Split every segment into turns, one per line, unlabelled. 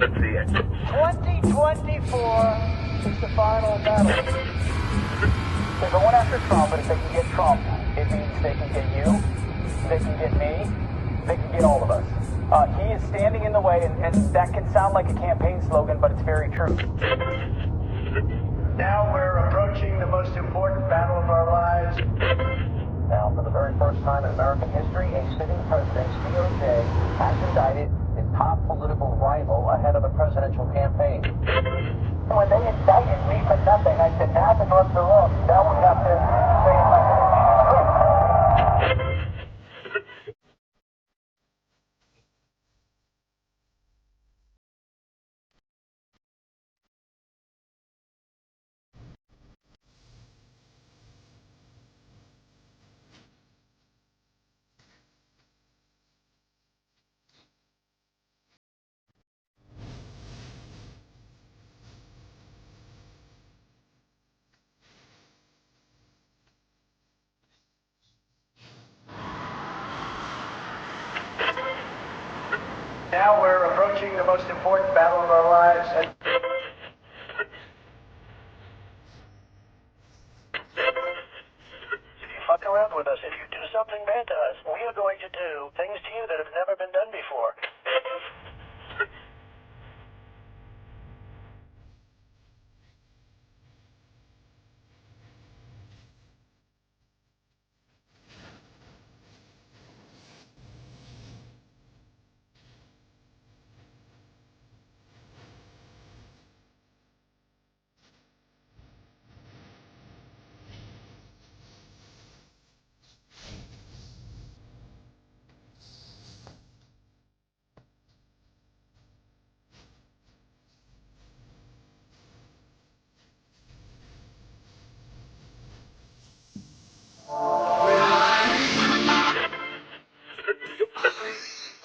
Let's see it.
2024 is the final battle. They're going after Trump, but if they can get Trump, it means they can get you, they can get me, they can get all of us. He is standing in the way, and that can sound like a campaign slogan, but it's very true.
Now we're approaching the most important battle of our lives.
Now, for the very first time in American history, a sitting president's DOJ has indicted his top political rival ahead of a presidential campaign. When they indicted me for nothing, I said, now the drugs are off. Now we have to say if I can.
Now we're approaching the most important battle of our lives.
If you fuck around with us, if you do something bad to us, we are going to do things to you that have never been done before.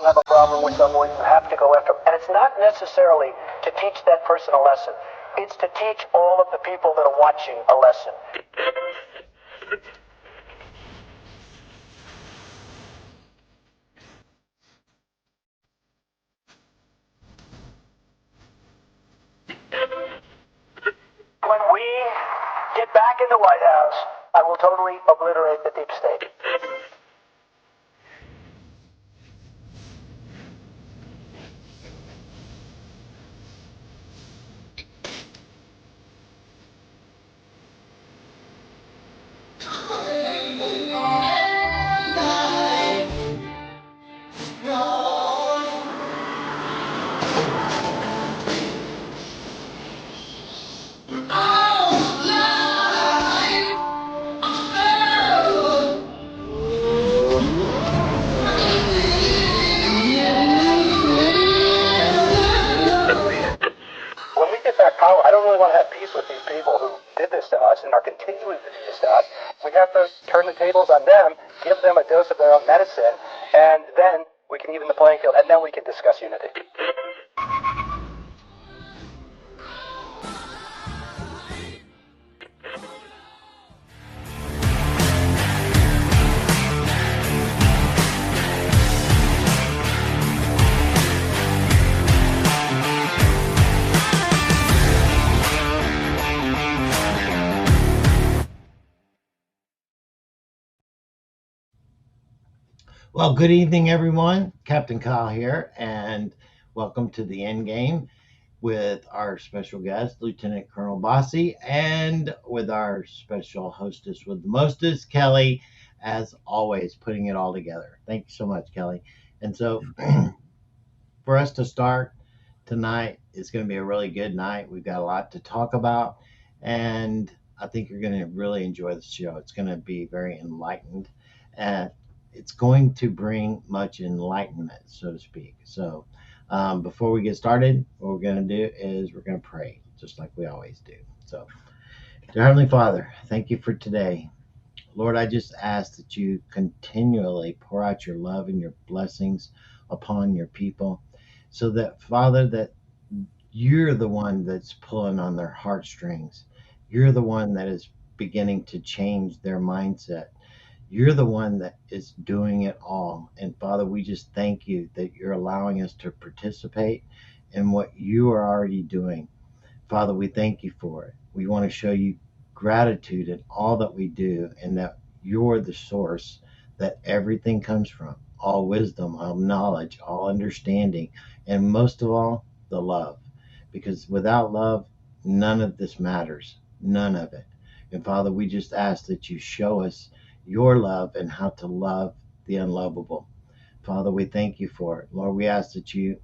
Have a problem with someone, you have to go after them. And it's not necessarily to teach that person a lesson. It's to teach all of the people that are watching a lesson. When we get back in the White House, I will totally obliterate the deep state. When we get back power, I don't really want to have peace with these people who did this to us and are continuing to do this to us. We have to turn the tables on them, give them a dose of their own medicine, and then we can even the playing field, and then we can discuss unity.
Well, good evening, everyone. Captain Kyle here, and welcome to the end game with our special guest, Lieutenant Colonel Bosi, and with our special hostess with the mostest, Kelly, as always, putting it all together. Thank you so much, Kelly. And so for us to start tonight, it's going to be a really good night. We've got a lot to talk about, and I think you're going to really enjoy the show. It's going to be very enlightened, and it's going to bring much enlightenment, so to speak. So before we get started, what we're going to do is we're going to pray, just like we always do. So, dear Heavenly Father, thank you for today. Lord, I just ask that you continually pour out your love and your blessings upon your people, so that, Father, that you're the one that's pulling on their heartstrings. You're the one that is beginning to change their mindset. You're the one that is doing it all. And Father, we just thank you that you're allowing us to participate and what you are already doing. Father, we thank you for it. We want to show you gratitude in all that we do, and that you're the source that everything comes from, all wisdom, all knowledge, all understanding, and most of all, the love. Because without love, none of this matters. None of it. And Father, we just ask that you show us your love and how to love the unlovable. Father, we thank you for it. Lord, we ask that you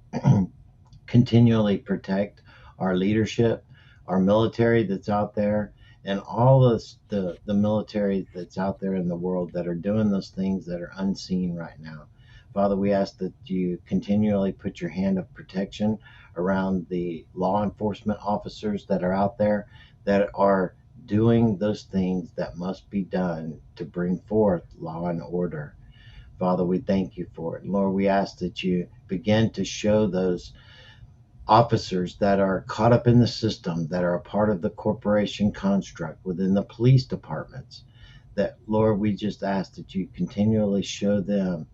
continually protect our leadership, our military that's out there, and all the military that's out there in the world that are doing those things that are unseen right now. Father, we ask that you continually put your hand of protection around the law enforcement officers that are out there that are doing those things that must be done to bring forth law and order. Father, we thank you for it. Lord, we ask that you begin to show those officers that are caught up in the system, that are a part of the corporation construct within the police departments, that, Lord, we just ask that you continually show them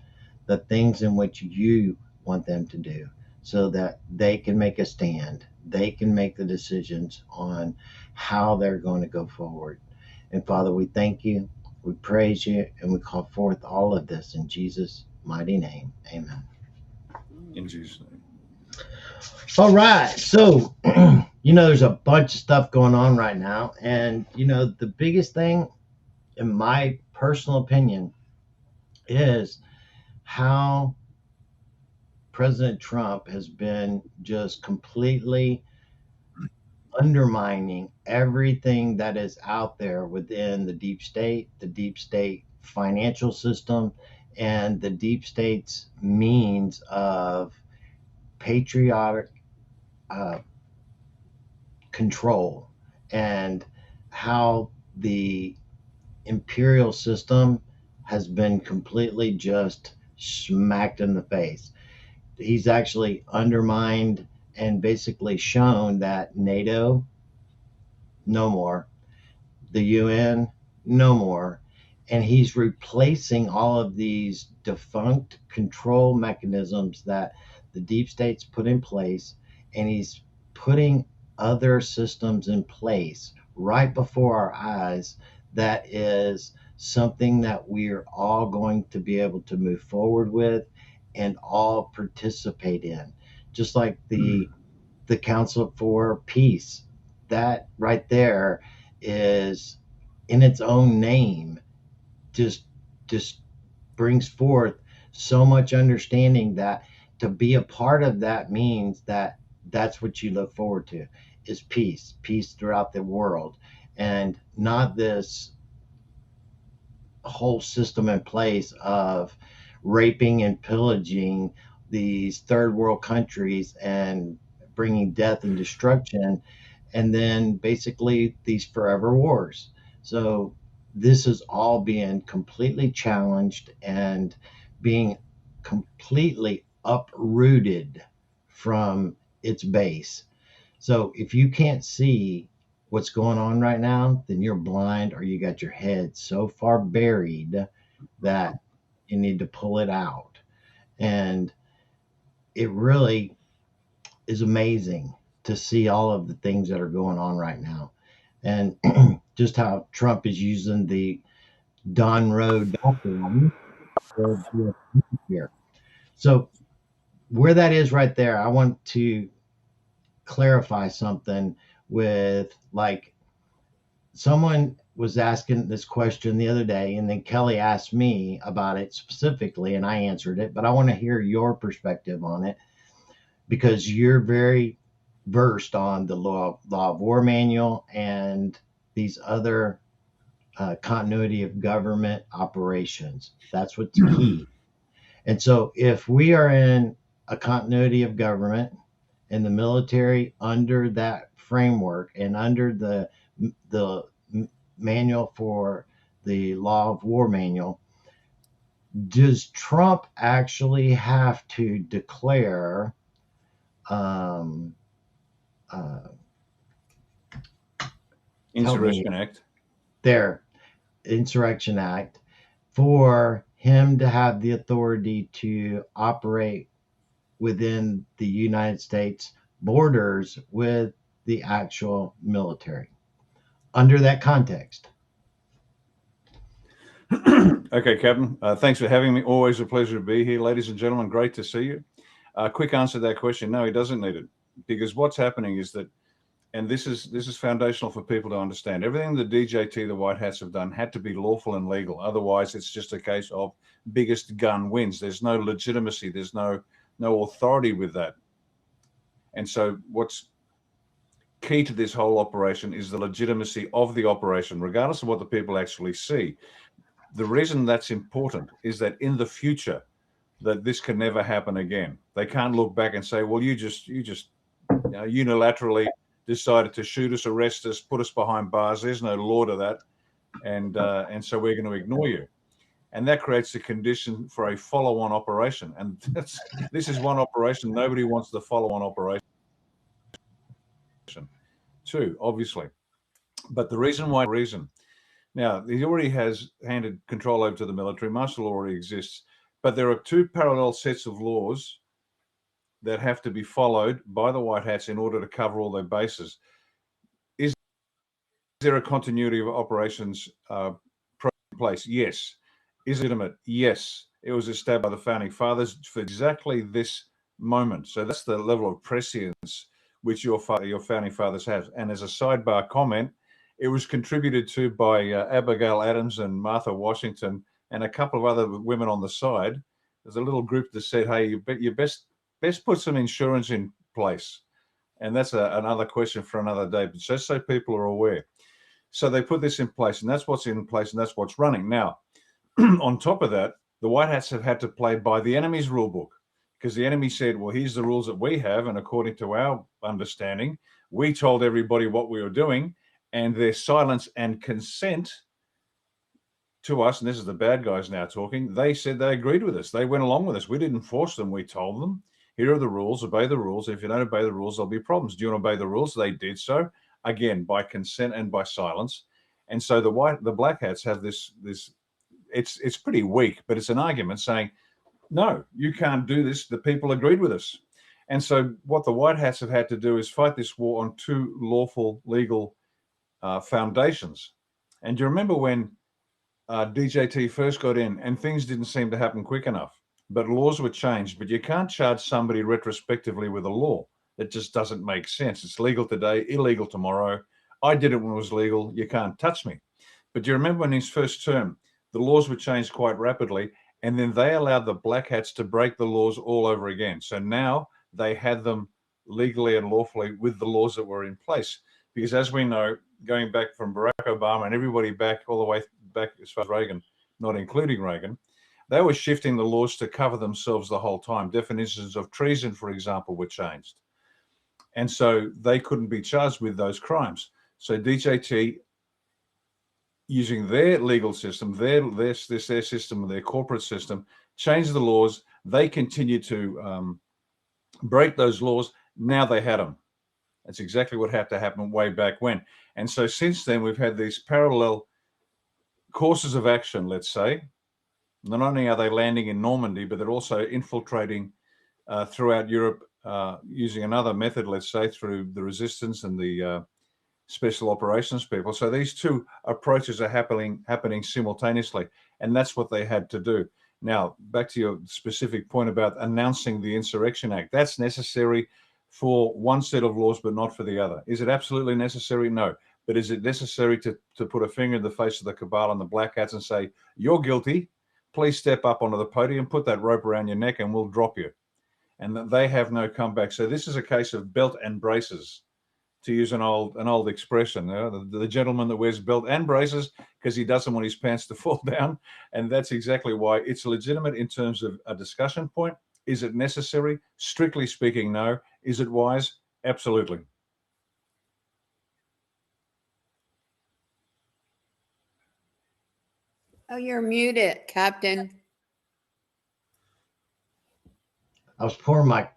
the things in which you want them to do so that they can make a stand. They can make the decisions on how they're going to go forward. And Father, we thank you, we praise you, and we call forth all of this in Jesus' mighty name. Amen.
In Jesus' name.
All right. So, there's a bunch of stuff going on right now. And, the biggest thing, in my personal opinion, is how President Trump has been just completely undermining everything that is out there within the deep state financial system, and the deep state's means of patriotic control, and how the imperial system has been completely just smacked in the face. He's actually undermined and basically shown that NATO, no more, the UN, no more, and he's replacing all of these defunct control mechanisms that the deep state's put in place, and he's putting other systems in place right before our eyes that is something that we're all going to be able to move forward with and all participate in, just like the Council for Peace. That right there is, in its own name, just brings forth so much understanding that to be a part of that means that that's what you look forward to, is peace throughout the world, and not this whole system in place of raping and pillaging these third world countries and bringing death and destruction, and then basically these forever wars. So this is all being completely challenged and being completely uprooted from its base. So if you can't see what's going on right now, then you're blind, or you got your head so far buried that you need to pull it out. And it really is amazing to see all of the things that are going on right now, and just how Trump is using the Don Road doctrine here. So where that is right there, I want to clarify something with, like, someone was asking this question the other day, and then Kelly asked me about it specifically, and I answered it, but I want to hear your perspective on it, because you're very versed on the law of war manual and these other continuity of government operations. That's what's key. And so if we are in a continuity of government and the military under that framework and under the manual for the law of war manual, does Trump actually have to declare
Insurrection Act?
Their Insurrection Act for him to have the authority to operate within the United States borders with the actual military under that context.
Okay, Captain. Thanks for having me. Always a pleasure to be here, ladies and gentlemen. Great to see you. Quick answer to that question: no, he doesn't need it, because what's happening is that, and this is foundational for people to understand. Everything the DJT, the White Hats, have done had to be lawful and legal. Otherwise, it's just a case of biggest gun wins. There's no legitimacy. There's no authority with that. And so, what's key to this whole operation is the legitimacy of the operation, regardless of what the people actually see. The reason that's important is that in the future, that this can never happen again. They can't look back and say, well, you just unilaterally decided to shoot us, arrest us, put us behind bars. There's no law to that. And so we're going to ignore you. And that creates a condition for a follow-on operation. And this is one operation. Nobody wants the follow-on operation too, obviously. But the reason why, now, he already has handed control over to the military. Martial law already exists. But there are two parallel sets of laws that have to be followed by the White Hats in order to cover all their bases. Is there a continuity of operations in place? Yes. Is it legitimate? Yes. It was established by the Founding Fathers for exactly this moment. So that's the level of prescience which your Founding Fathers have. And as a sidebar comment, it was contributed to by Abigail Adams and Martha Washington and a couple of other women on the side. There's a little group that said, hey, you best put some insurance in place. And that's another question for another day, but just so people are aware. So they put this in place, and that's what's in place, and that's what's running. Now, on top of that, the White Hats have had to play by the enemy's rule book, because the enemy said, well, here's the rules that we have, and according to our understanding, we told everybody what we were doing, and their silence and consent to us, and this is the bad guys now talking, they said they agreed with us. They went along with us. We didn't force them. We told them, here are the rules, obey the rules. If you don't obey the rules, there'll be problems. Do you want to obey the rules? They did so, again, by consent and by silence. And so the Black Hats have this, it's pretty weak, but it's an argument saying, no, you can't do this. The people agreed with us. And so what the White Hats have had to do is fight this war on two lawful, legal foundations. And do you remember when DJT first got in and things didn't seem to happen quick enough, but laws were changed? But you can't charge somebody retrospectively with a law. It just doesn't make sense. It's legal today, illegal tomorrow. I did it when it was legal. You can't touch me. But do you remember in his first term, the laws were changed quite rapidly, and then they allowed the Black Hats to break the laws all over again. So now they had them legally and lawfully with the laws that were in place. Because as we know, going back from Barack Obama and everybody back all the way back as far as Reagan, not including Reagan, they were shifting the laws to cover themselves the whole time. Definitions of treason, for example, were changed. And so they couldn't be charged with those crimes. So DJT, using their legal system, their system, their corporate system, changed the laws. They continued to break those laws. Now they had them. That's exactly what had to happen way back when. And so since then, we've had these parallel courses of action, let's say. Not only are they landing in Normandy, but they're also infiltrating throughout Europe using another method, let's say, through the resistance and the special operations people. So these two approaches are happening simultaneously, and that's what they had to do. Now, back to your specific point about announcing the Insurrection Act. That's necessary for one set of laws, but not for the other. Is it absolutely necessary? No. But is it necessary to put a finger in the face of the cabal and the Black Hats and say, you're guilty, please step up onto the podium, put that rope around your neck, and we'll drop you? And they have no comeback. So this is a case of belt and braces, to use an old expression. The gentleman that wears belt and braces because he doesn't want his pants to fall down. And that's exactly why it's legitimate in terms of a discussion point. Is it necessary? Strictly speaking, no. Is it wise? Absolutely.
Oh, you're muted, Captain.
I was pouring my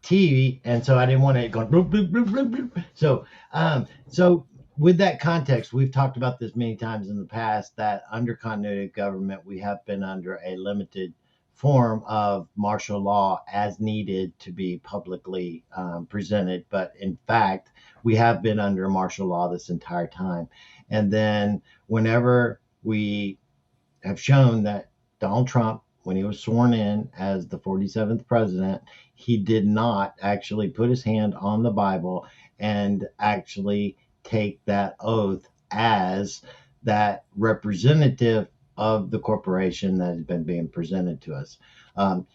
tea, and so I didn't want it going bloop, bloop, bloop, bloop, bloop. So with that context, we've talked about this many times in the past, that under continuity of government, we have been under a limited form of martial law as needed to be publicly presented. But in fact, we have been under martial law this entire time. And then whenever we have shown that Donald Trump, when he was sworn in as the 47th president, he did not actually put his hand on the Bible and actually take that oath as that representative of the corporation that has been being presented to us.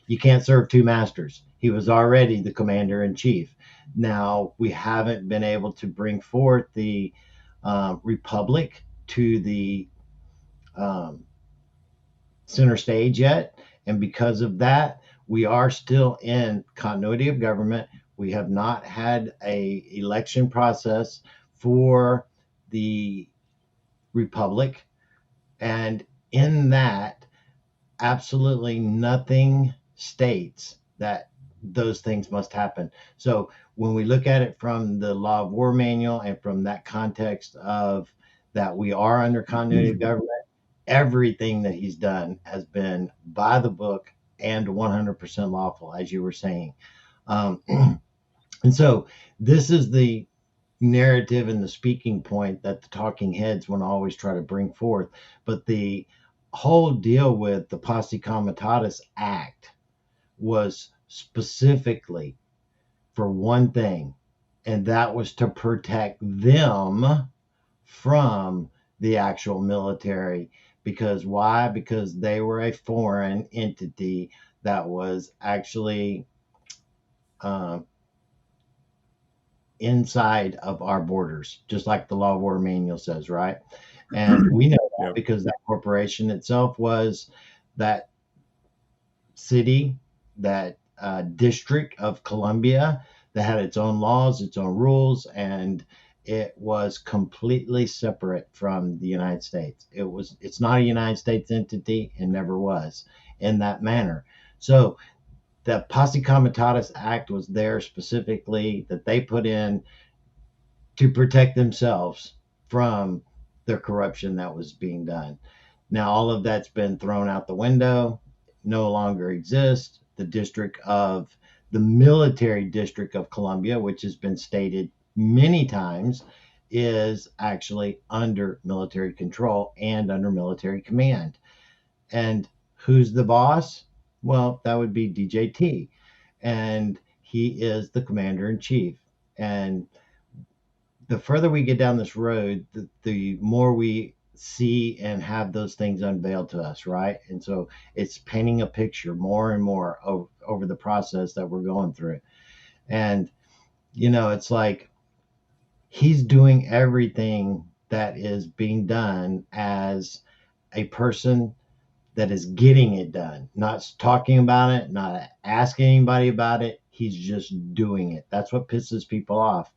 You can't serve two masters. He was already the commander in chief. Now, we haven't been able to bring forth the republic to the center stage yet. And because of that, we are still in continuity of government. We have not had a election process for the republic. And in that, absolutely nothing states that those things must happen. So when we look at it from the Law of War Manual and from that context of that we are under continuity of government, everything that he's done has been by the book and 100% lawful, as you were saying. And so this is the narrative and the speaking point that the talking heads want to always try to bring forth. But the whole deal with the Posse Comitatus Act was specifically for one thing, and that was to protect them from the actual military. Because why? Because they were a foreign entity that was actually inside of our borders, just like the Law of War Manual says, right? And we know that
Yep.
because that corporation itself was that city, that district of Columbia that had its own laws, its own rules, and it was completely separate from the United States. It's not a United States entity and never was in that manner. So the Posse Comitatus Act was there specifically that they put in to protect themselves from the corruption that was being done. Now, all of that's been thrown out the window, no longer exists. The military district of Columbia, which has been stated many times, is actually under military control and under military command. And who's the boss? Well, that would be DJT. And he is the commander in chief. And the further we get down this road, the more we see and have those things unveiled to us, right? And so it's painting a picture more and more over the process that we're going through. And, it's like he's doing everything that is being done as a person that is getting it done, not talking about it, not asking anybody about it. He's just doing it. That's what pisses people off.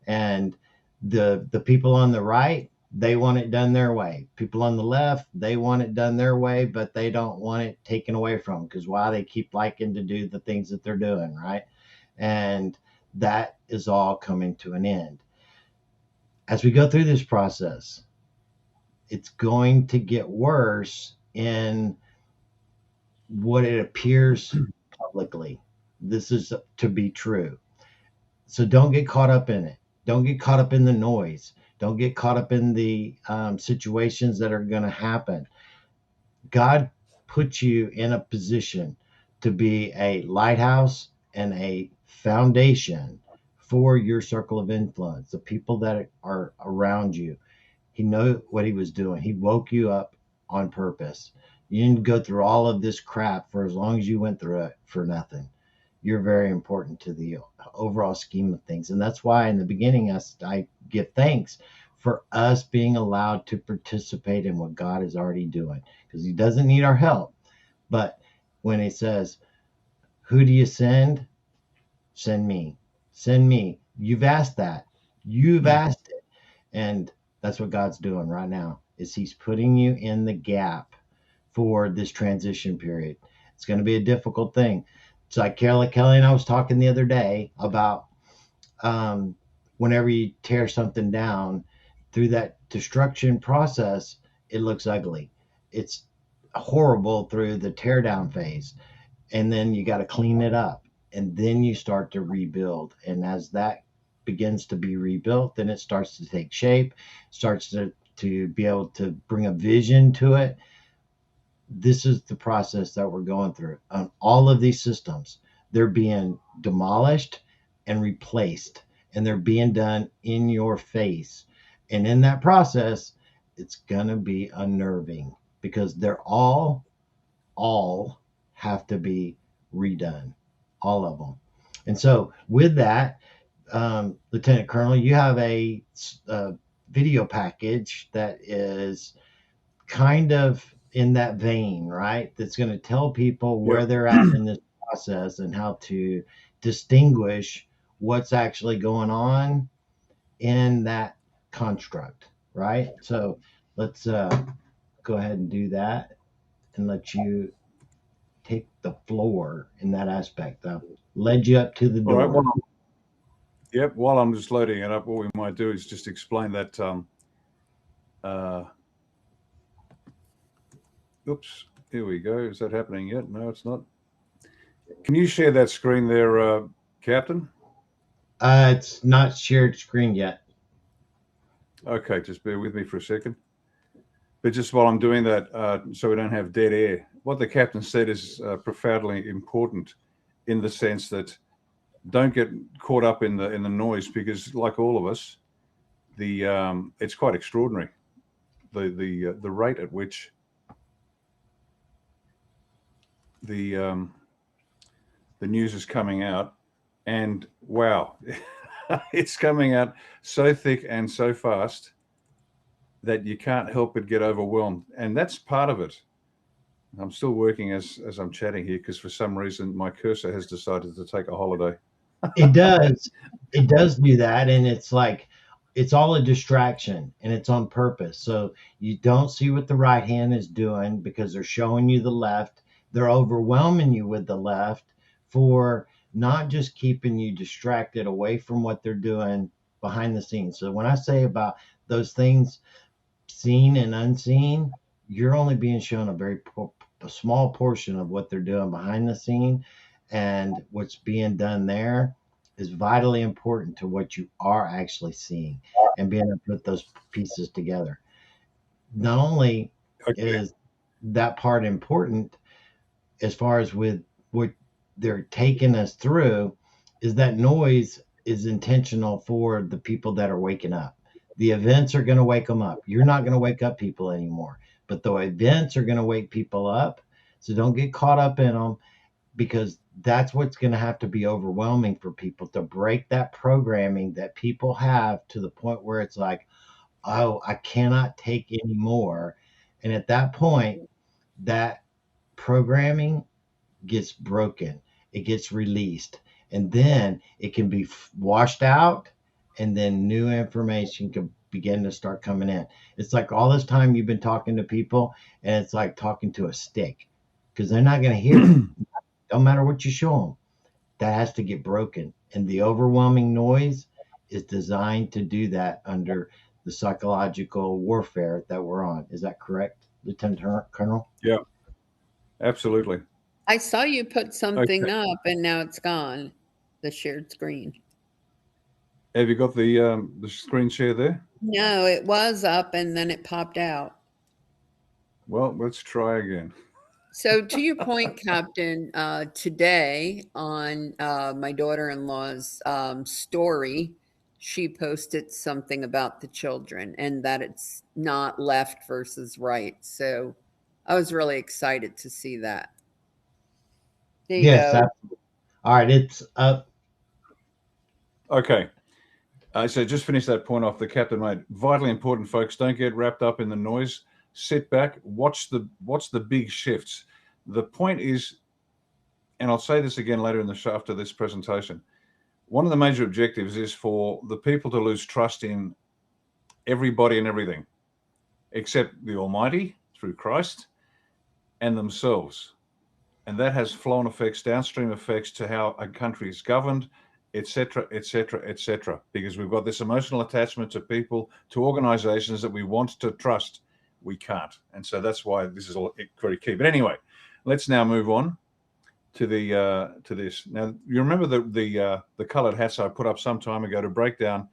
And the people on the right, they want it done their way. People on the left, they want it done their way, but they don't want it taken away from them, because why? They keep liking to do the things that they're doing, right? And that is all coming to an end. As we go through this process, it's going to get worse in what it appears publicly. This is to be true. So don't get caught up in it. Don't get caught up in the noise. Don't get caught up in the situations that are going to happen. God put you in a position to be a lighthouse and a foundation for your circle of influence, the people that are around you. He knew what he was doing. He woke you up on purpose. You didn't go through all of this crap for as long as you went through it for nothing. You're very important to the overall scheme of things. And that's why in the beginning, I give thanks for us being allowed to participate in what God is already doing, because he doesn't need our help. But when he says, who do you send? Send me. Send me. You've asked that. You've asked it. And that's what God's doing right now, is he's putting you in the gap for this transition period. It's going to be a difficult thing. It's like Kelly and I was talking the other day about whenever you tear something down through that destruction process, it looks ugly. It's horrible through the teardown phase, and then you got to clean it up, and then you start to rebuild. And as that begins to be rebuilt, then it starts to take shape, starts to be able to bring a vision to it. This is the process that we're going through on all of these systems. They're being demolished and replaced, and they're being done in your face. And in that process, it's going to be unnerving because they're all have to be redone, all of them. And so with that, Lieutenant Colonel, you have a video package that is kind of in that vein, right? That's going to tell people where they're at in this process and how to distinguish what's actually going on in that construct, right? So let's go ahead and do that and let you take the floor in that aspect. Led you up to the door.
All right, while I'm just loading it up, what we might do is just explain that oops, here we go. Is that happening yet? No, it's not. Can you share that screen there, Captain?
It's not shared screen yet.
Okay, just bear with me for a second. But just while I'm doing that, so we don't have dead air, what the captain said is profoundly important in the sense that don't get caught up in the noise, because like all of us, it's quite extraordinary the rate at which the news is coming out, and wow, it's coming out so thick and so fast that you can't help but get overwhelmed. And that's part of it. I'm still working as I'm chatting here because for some reason my cursor has decided to take a holiday.
It does do that, and it's like it's all a distraction, and it's on purpose. So you don't see what the right hand is doing because they're showing you the left. They're overwhelming you with the left for not just keeping you distracted away from what they're doing behind the scenes. So when I say about those things seen and unseen, you're only being shown a small portion of what they're doing behind the scene, and what's being done there is vitally important to what you are actually seeing and being able to put those pieces together. Not only is that part important as far as with what they're taking us through, is that noise is intentional for the people that are waking up. The events are going to wake them up. You're not going to wake up people anymore, but the events are going to wake people up. So don't get caught up in them, because that's what's going to have to be overwhelming for people to break that programming that people have to the point where it's like, oh, I cannot take any more. And at that point, that programming gets broken, it gets released, and then it can be washed out, and then new information can begin to start coming in. It's like all this time you've been talking to people, and it's like talking to a stick, because they're not going to hear it. Don't matter what you show them. That has to get broken. And the overwhelming noise is designed to do that under the psychological warfare that we're on. Is that correct, Lieutenant Colonel?
Yeah, absolutely.
I saw you put something up and now it's gone, the shared screen.
Have you got the screen share there?
No, it was up and then it popped out.
Well, let's try again.
So to your point, Captain, today on my daughter-in-law's story, she posted something about the children and that it's not left versus right. So I was really excited to see that. There you go.
Absolutely. All right, it's up.
Okay. So just finish that point off the captain made. Vitally important, folks. Don't get wrapped up in the noise. Sit back, watch the big shifts. The point is, and I'll say this again later in the show after this presentation, one of the major objectives is for the people to lose trust in everybody and everything, except the Almighty through Christ and themselves. And that has flow-on effects, downstream effects to how a country is governed, etc., etc., etc. Because we've got this emotional attachment to people, to organizations that we want to trust. we can't. And so that's why this is all very key. But anyway, let's now move on to the to this. Now, you remember the coloured hats I put up some time ago to break down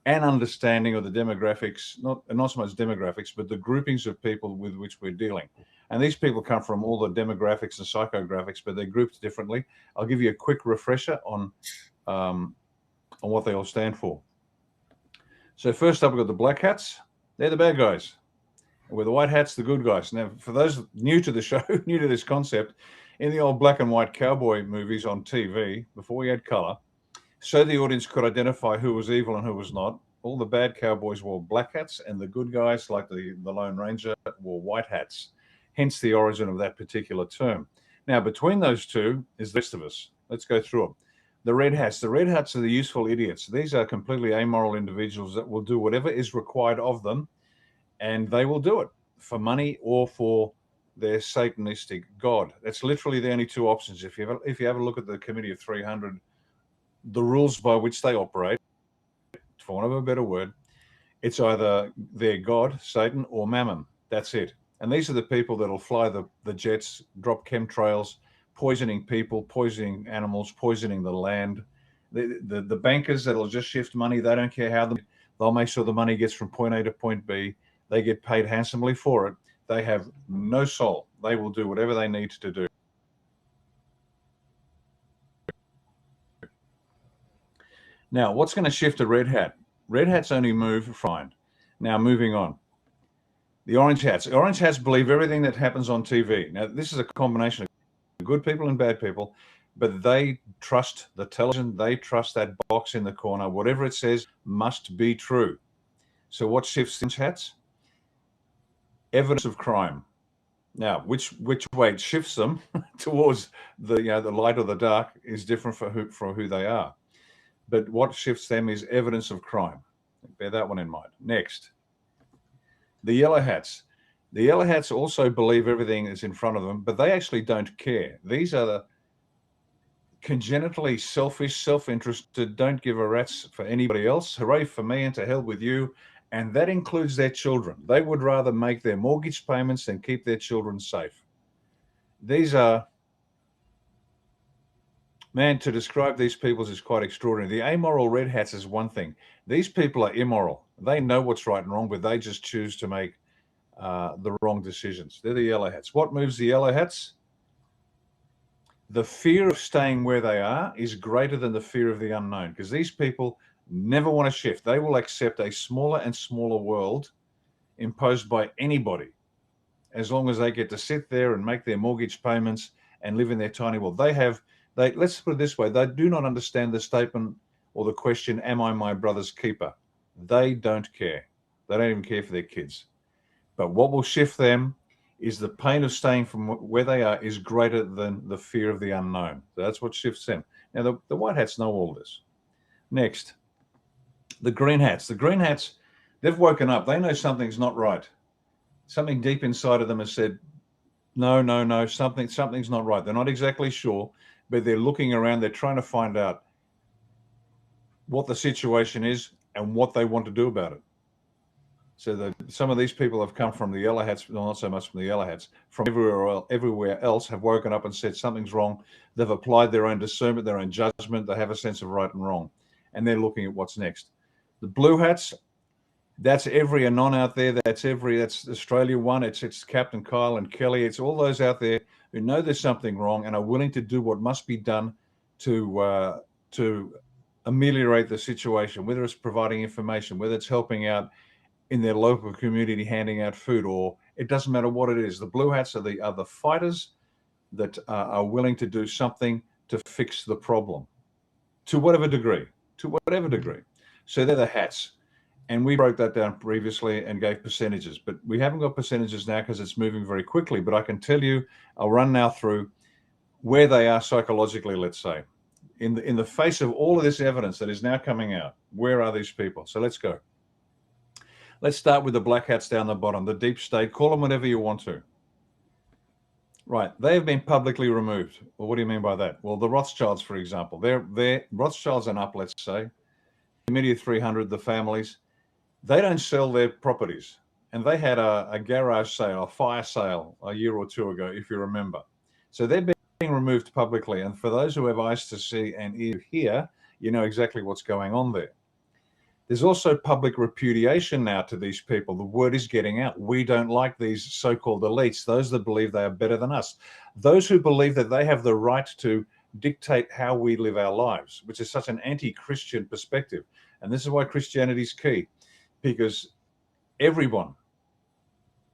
an understanding of the demographics, not so much demographics, but the groupings of people with which we're dealing. And these people come from all the demographics and psychographics, but they're grouped differently. I'll give you a quick refresher on what they all stand for. So first up, we've got the black hats. They're the bad guys. With the white hats, the good guys. Now, for those new to the show, new to this concept, in the old black and white cowboy movies on TV, before we had color, so the audience could identify who was evil and who was not, all the bad cowboys wore black hats, and the good guys, like the Lone Ranger, wore white hats. Hence the origin of that particular term. Now, between those two is the rest of us. Let's go through them. The red hats. The red hats are the useful idiots. These are completely amoral individuals that will do whatever is required of them, and they will do it for money or for their satanistic god. That's literally the only two options. If you have a look at the Committee of 300, the rules by which they operate, for want of a better word, it's either their god, Satan, or Mammon. That's it. And these are the people that will fly the jets, drop chemtrails, poisoning people, poisoning animals, poisoning the land. The bankers that will just shift money, they don't care how they'll make sure the money gets from point A to point B. They get paid handsomely for it. They have no soul. They will do whatever they need to do. Now, what's going to shift a red hat? Red hats only move fine. Now, moving on. The orange hats. The orange hats believe everything that happens on TV. Now, this is a combination of good people and bad people, but they trust the television. They trust that box in the corner. Whatever it says must be true. So what shifts orange hats? Evidence of crime. Now, which way it shifts them towards the light or the dark is different for who they are. But what shifts them is evidence of crime. Bear that one in mind. Next, the yellow hats. The yellow hats also believe everything is in front of them, but they actually don't care. These are the congenitally selfish, self-interested, don't give a rat's for anybody else. Hooray for me and to hell with you. And that includes their children. They would rather make their mortgage payments than keep their children safe. These are, man, to describe these people is quite extraordinary. The amoral red hats is one thing. These people are immoral. They know what's right and wrong, but they just choose to make the wrong decisions. They're the yellow hats. What moves the yellow hats? The fear of staying where they are is greater than the fear of the unknown, because these people never want to shift. They will accept a smaller and smaller world imposed by anybody, as long as they get to sit there and make their mortgage payments and live in their tiny world. Let's put it this way, they do not understand the statement or the question, am I my brother's keeper? They don't care. They don't even care for their kids. But what will shift them is the pain of staying from where they are is greater than the fear of the unknown. So that's what shifts them. Now, the white hats know all this. Next, the green hats. The green hats, they've woken up. They know something's not right. Something deep inside of them has said, no, something's not right. They're not exactly sure, but they're looking around. They're trying to find out what the situation is and what they want to do about it. So some of these people have come from the yellow hats, well, not so much from the yellow hats, from everywhere else, have woken up and said something's wrong. They've applied their own discernment, their own judgment. They have a sense of right and wrong, and they're looking at what's next. The blue hats, that's every anon out there. That's AustraliaOne. It's Captain Kyle and Kelly. It's all those out there who know there's something wrong and are willing to do what must be done to ameliorate the situation, whether it's providing information, whether it's helping out in their local community, handing out food, or it doesn't matter what it is. The blue hats are the fighters that are willing to do something to fix the problem to whatever degree. So they're the hats. And we broke that down previously and gave percentages, but we haven't got percentages now because it's moving very quickly. But I can tell you, I'll run now through where they are psychologically, let's say. In the face of all of this evidence that is now coming out, where are these people? So let's go. Let's start with the black hats down the bottom, the deep state, call them whatever you want to. Right, they have been publicly removed. Well, what do you mean by that? Well, the Rothschilds, for example, they're Rothschilds and up, let's say, Committee of 300, the families, they don't sell their properties. and they had a garage sale, a fire sale a year or two ago, if you remember. So they're being removed publicly. And for those who have eyes to see and ear to hear, you know exactly what's going on there. There's also public repudiation now to these people. The word is getting out. We don't like these so-called elites, those that believe they are better than us, those who believe that they have the right to dictate how we live our lives, which is such an anti-Christian perspective. And this is why Christianity is key, because everyone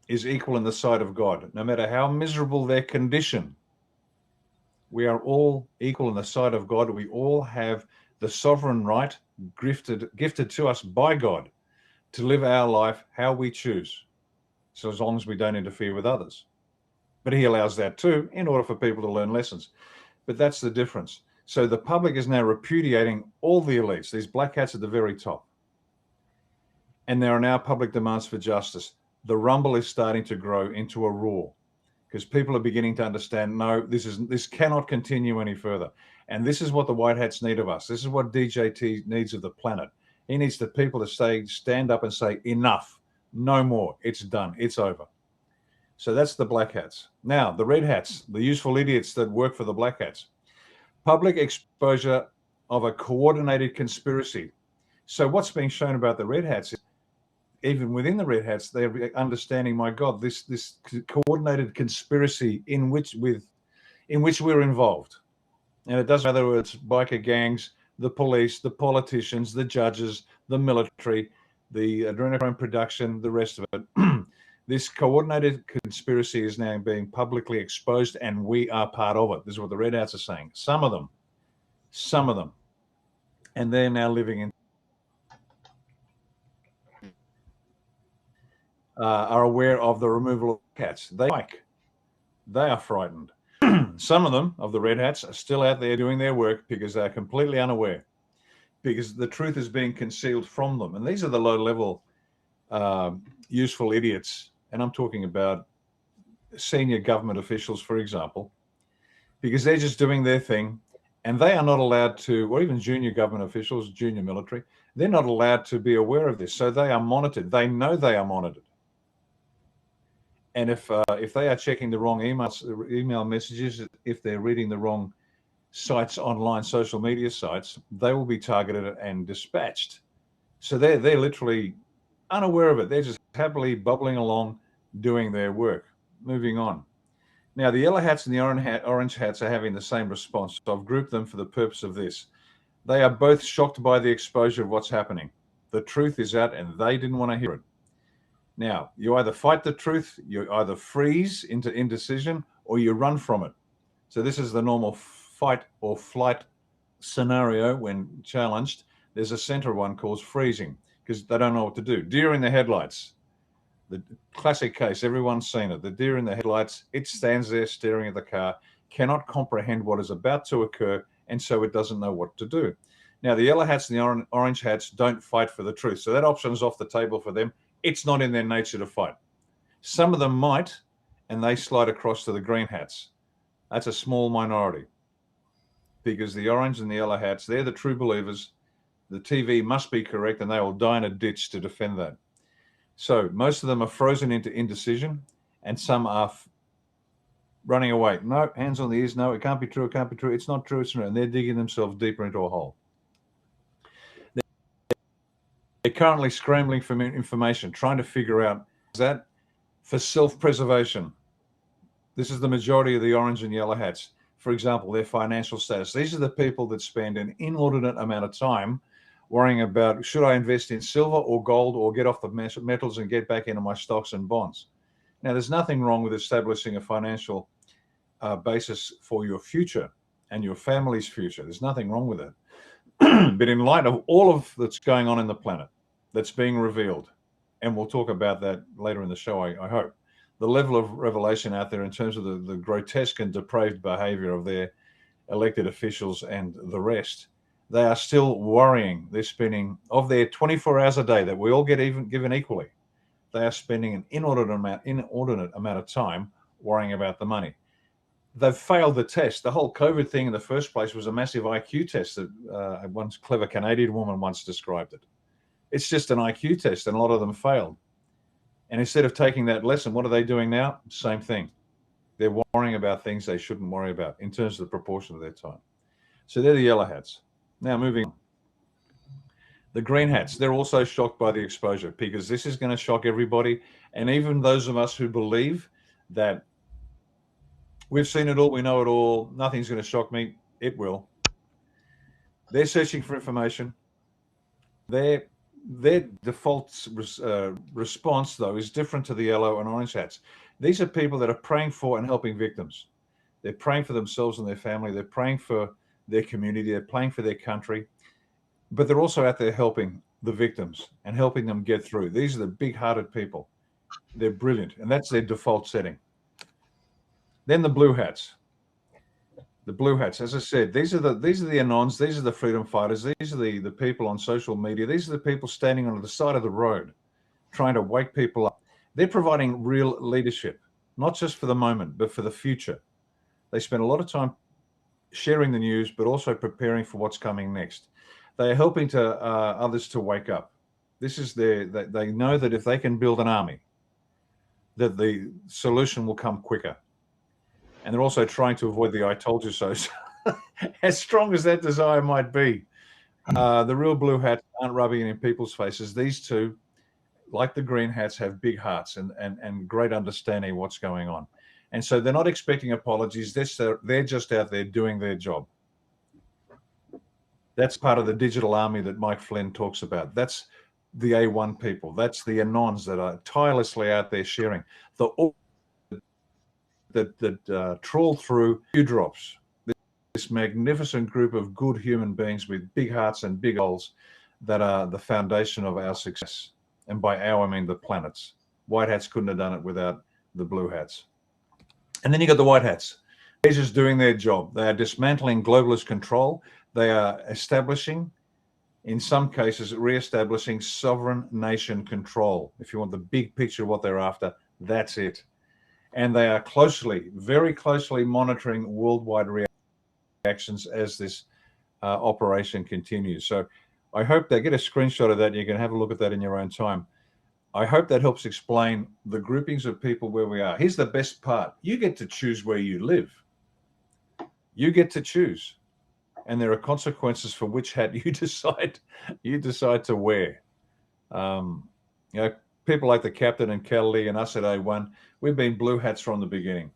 is equal in the sight of God, no matter how miserable their condition. We are all equal in the sight of God. We all have the sovereign right gifted to us by God to live our life how we choose, so as long as we don't interfere with others. But he allows that too, in order for people to learn lessons. But that's the difference. So the public is now repudiating all the elites, these black hats at the very top. And there are now public demands for justice. The rumble is starting to grow into a roar, because people are beginning to understand, no, this cannot continue any further. And this is what the white hats need of us. This is what DJT needs of the planet. He needs the people to stand up and say, enough, no more, it's done, it's over. So that's the black hats. Now, the red hats, the useful idiots that work for the black hats. Public exposure of a coordinated conspiracy. So what's being shown about the red hats is, even within the red hats, they're understanding, my God, this coordinated conspiracy in which we're involved. And it doesn't matter whether it's biker gangs, the police, the politicians, the judges, the military, the adrenochrome production, the rest of it. This coordinated conspiracy is now being publicly exposed, and we are part of it. This is what the red hats are saying. Some of them. And they're now living in are aware of the removal of cats. They are frightened. Some of them, of the red hats, are still out there doing their work because they're completely unaware, because the truth is being concealed from them. And these are the low-level useful idiots. And I'm talking about senior government officials, for example, because they're just doing their thing, and they are not allowed to, or even junior government officials, junior military, they're not allowed to be aware of this. So they are monitored. They know they are monitored. And if they are checking the wrong email messages, if they're reading the wrong sites online, social media sites, they will be targeted and dispatched. So they're literally unaware of it. They're just happily bubbling along, doing their work. Moving on. Now, the yellow hats and the orange hats are having the same response. So I've grouped them for the purpose of this. They are both shocked by the exposure of what's happening. The truth is out, and they didn't want to hear it. Now, you either fight the truth, you either freeze into indecision, or you run from it. So this is the normal fight or flight scenario when challenged. There's a center one called freezing, because they don't know what to do. Deer in the headlights. The classic case, everyone's seen it. The deer in the headlights, it stands there staring at the car, cannot comprehend what is about to occur, and so it doesn't know what to do. Now, the yellow hats and the orange hats don't fight for the truth. So that option is off the table for them. It's not in their nature to fight. Some of them might, and they slide across to the green hats. That's a small minority, because the orange and the yellow hats, they're the true believers. The TV must be correct, and they will die in a ditch to defend that. So most of them are frozen into indecision, and some are running away. No, hands on the ears. No, it can't be true. It can't be true. It's not true. It's not. And they're digging themselves deeper into a hole. They're currently scrambling for information, trying to figure out that for self-preservation. This is the majority of the orange and yellow hats. For example, their financial status. These are the people that spend an inordinate amount of time worrying about, should I invest in silver or gold, or get off the metals and get back into my stocks and bonds? Now, there's nothing wrong with establishing a financial basis for your future and your family's future. There's nothing wrong with it. But in light of all of that's going on in the planet, that's being revealed, and we'll talk about that later in the show, I hope, the level of revelation out there in terms of the grotesque and depraved behavior of their elected officials and the rest, they are still worrying. They're spending, of their 24 hours a day that we all get given equally, they are spending an inordinate amount of time worrying about the money. They've failed the test. The whole COVID thing in the first place was a massive IQ test that one clever Canadian woman once described it. It's just an IQ test, and a lot of them failed. And instead of taking that lesson, what are they doing now? Same thing. They're worrying about things they shouldn't worry about in terms of the proportion of their time. So they're the yellow hats. Now moving on. The green hats, they're also shocked by the exposure, because this is going to shock everybody. And even those of us who believe that we've seen it all, we know it all, nothing's going to shock me, it will. They're searching for information. Their default response, though, is different to the yellow and orange hats. These are people that are praying for and helping victims. They're praying for themselves and their family. They're praying for their community. They're praying for their country. But they're also out there helping the victims and helping them get through. These are the big-hearted people. They're brilliant, and that's their default setting. Then the blue hats. The blue hats, as I said, these are the anons, these are the freedom fighters, these are the people on social media, these are the people standing on the side of the road trying to wake people up. They're providing real leadership, not just for the moment, but for the future. They spend a lot of time sharing the news, but also preparing for what's coming next. They are helping to others to wake up. This is they know that if they can build an army, that the solution will come quicker. And they're also trying to avoid the "I told you so." As strong as that desire might be, the real blue hats aren't rubbing it in people's faces. These two, like the green hats, have big hearts and great understanding of what's going on. And so they're not expecting apologies. They're just out there doing their job. That's part of the digital army that Mike Flynn talks about. That's the A1 people. That's the anons that are tirelessly out there sharing. That trawl through dewdrops, this magnificent group of good human beings with big hearts and big goals that are the foundation of our success. And by our, I mean the planet's. White hats couldn't have done it without the blue hats. And then you got the white hats. They're just doing their job. They are dismantling globalist control. They are establishing, in some cases, re-establishing sovereign nation control. If you want the big picture of what they're after, that's it. And they are very closely monitoring worldwide reactions as this operation continues. So I hope they get a screenshot of that and you can have a look at that in your own time. I hope that helps explain the groupings of people where we are. Here's the best part. You get to choose where you live. You get to choose. And there are consequences for which hat you decide to wear. People like the captain and Kelly and us at A1, we've been blue hats from the beginning.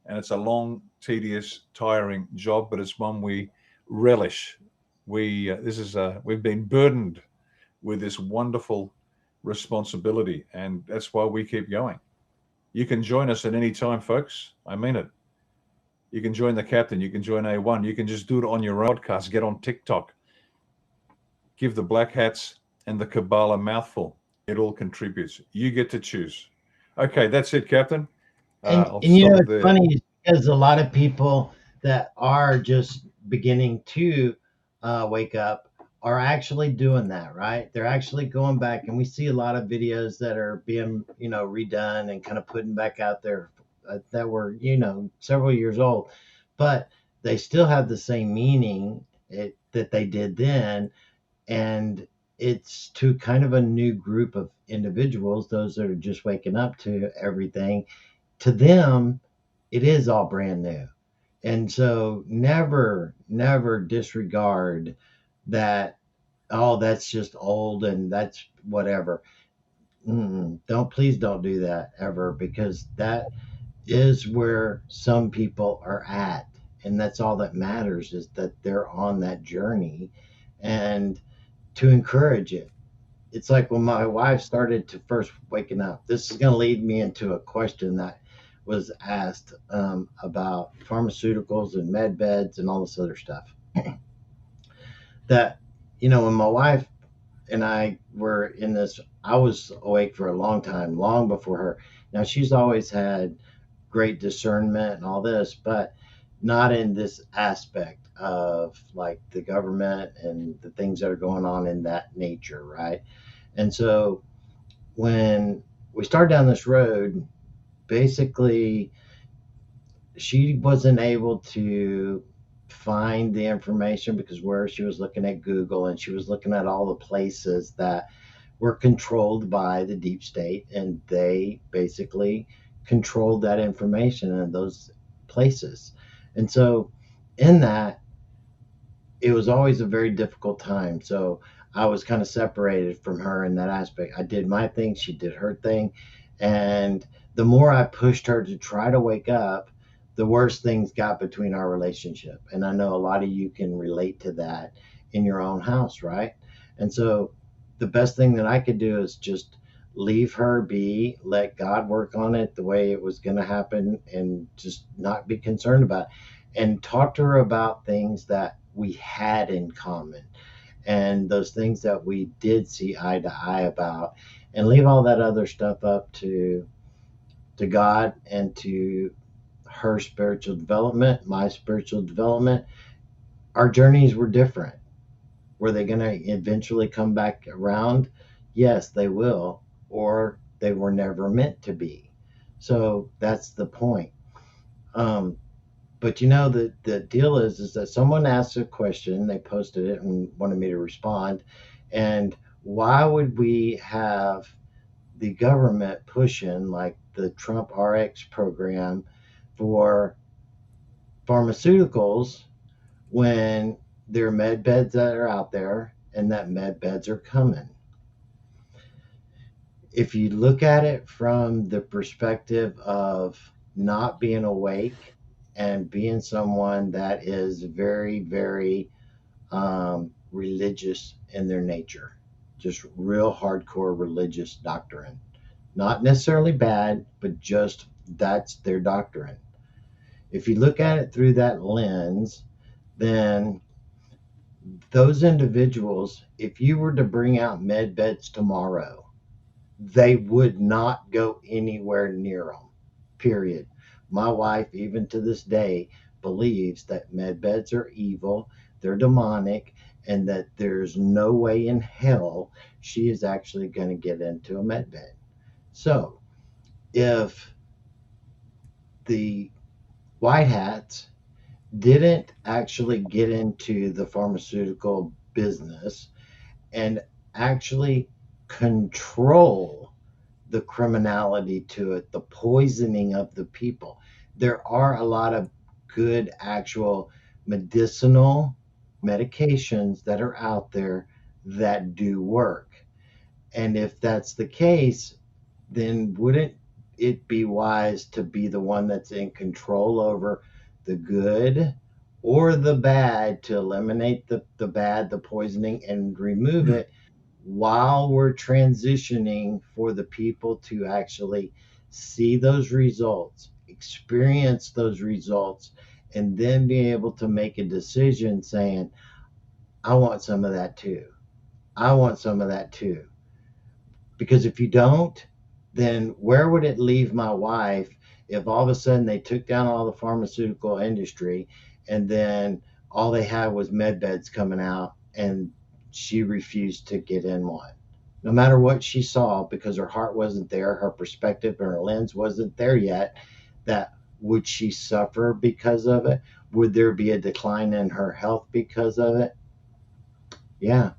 And it's a long, tedious, tiring job, but it's one we relish. We've been burdened with this wonderful responsibility, and that's why we keep going. You can join us at any time, folks. I mean it. You can join the captain. You can join A1. You can just do it on your podcast. Get on TikTok. Give the black hats and the cabal a mouthful. It all contributes. You get to choose. Okay, that's it, Captain.
And you know, it's funny because a lot of people that are just beginning to wake up are actually doing that, right? They're actually going back, and we see a lot of videos that are being, redone and kind of putting back out there that were, several years old, but they still have the same meaning that they did then. And it's to kind of a new group of individuals, those that are just waking up to everything. To them, it is all brand new. And so never disregard that, oh, that's just old and that's whatever. Please don't do that ever, because that is where some people are at. And that's all that matters, is that they're on that journey, and to encourage it. It's like when my wife started to first waking up. This is going to lead me into a question that was asked about pharmaceuticals and med beds and all this other stuff. That, when my wife and I were in this, I was awake for a long time, long before her. Now, she's always had great discernment and all this, but not in this aspect of like the government and the things that are going on in that nature, right? And so when we started down this road, basically she wasn't able to find the information, because where she was looking at Google and she was looking at all the places that were controlled by the deep state, and they basically controlled that information in those places. And so, in that, it was always a very difficult time. So I was kind of separated from her in that aspect. I did my thing, she did her thing. And the more I pushed her to try to wake up, the worse things got between our relationship. And I know a lot of you can relate to that in your own house, right? And so the best thing that I could do is just leave her be, let God work on it the way it was going to happen, and just not be concerned about it. And talk to her about things that we had in common and those things that we did see eye to eye about, and leave all that other stuff up to God and to her spiritual development, my spiritual development. Our journeys were different. Were they going to eventually come back around? Yes, they will, or they were never meant to be. So that's the point. But the deal is that someone asked a question, they posted it and wanted me to respond. And why would we have the government pushing like the Trump RX program for pharmaceuticals when there are med beds that are out there and that med beds are coming? If you look at it from the perspective of not being awake and being someone that is very, very religious in their nature, just real hardcore religious doctrine, not necessarily bad, but just that's their doctrine. If you look at it through that lens, then those individuals, if you were to bring out med beds tomorrow, they would not go anywhere near them, period. My wife, even to this day, believes that med beds are evil, they're demonic, and that there's no way in hell she is actually going to get into a med bed. So, if the white hats didn't actually get into the pharmaceutical business and actually control the criminality to it, the poisoning of the people. There are a lot of good actual medicinal medications that are out there that do work. And if that's the case, then wouldn't it be wise to be the one that's in control over the good or the bad, to eliminate the bad, the poisoning, and remove it, while we're transitioning for the people to actually see those results, experience those results, and then be able to make a decision saying, I want some of that too. I want some of that too. Because if you don't, then where would it leave my wife if all of a sudden they took down all the pharmaceutical industry and then all they had was med beds coming out and she refused to get in one? No matter what she saw, because her heart wasn't there, her perspective and her lens wasn't there yet, that would she suffer because of it? Would there be a decline in her health because of it? Yeah.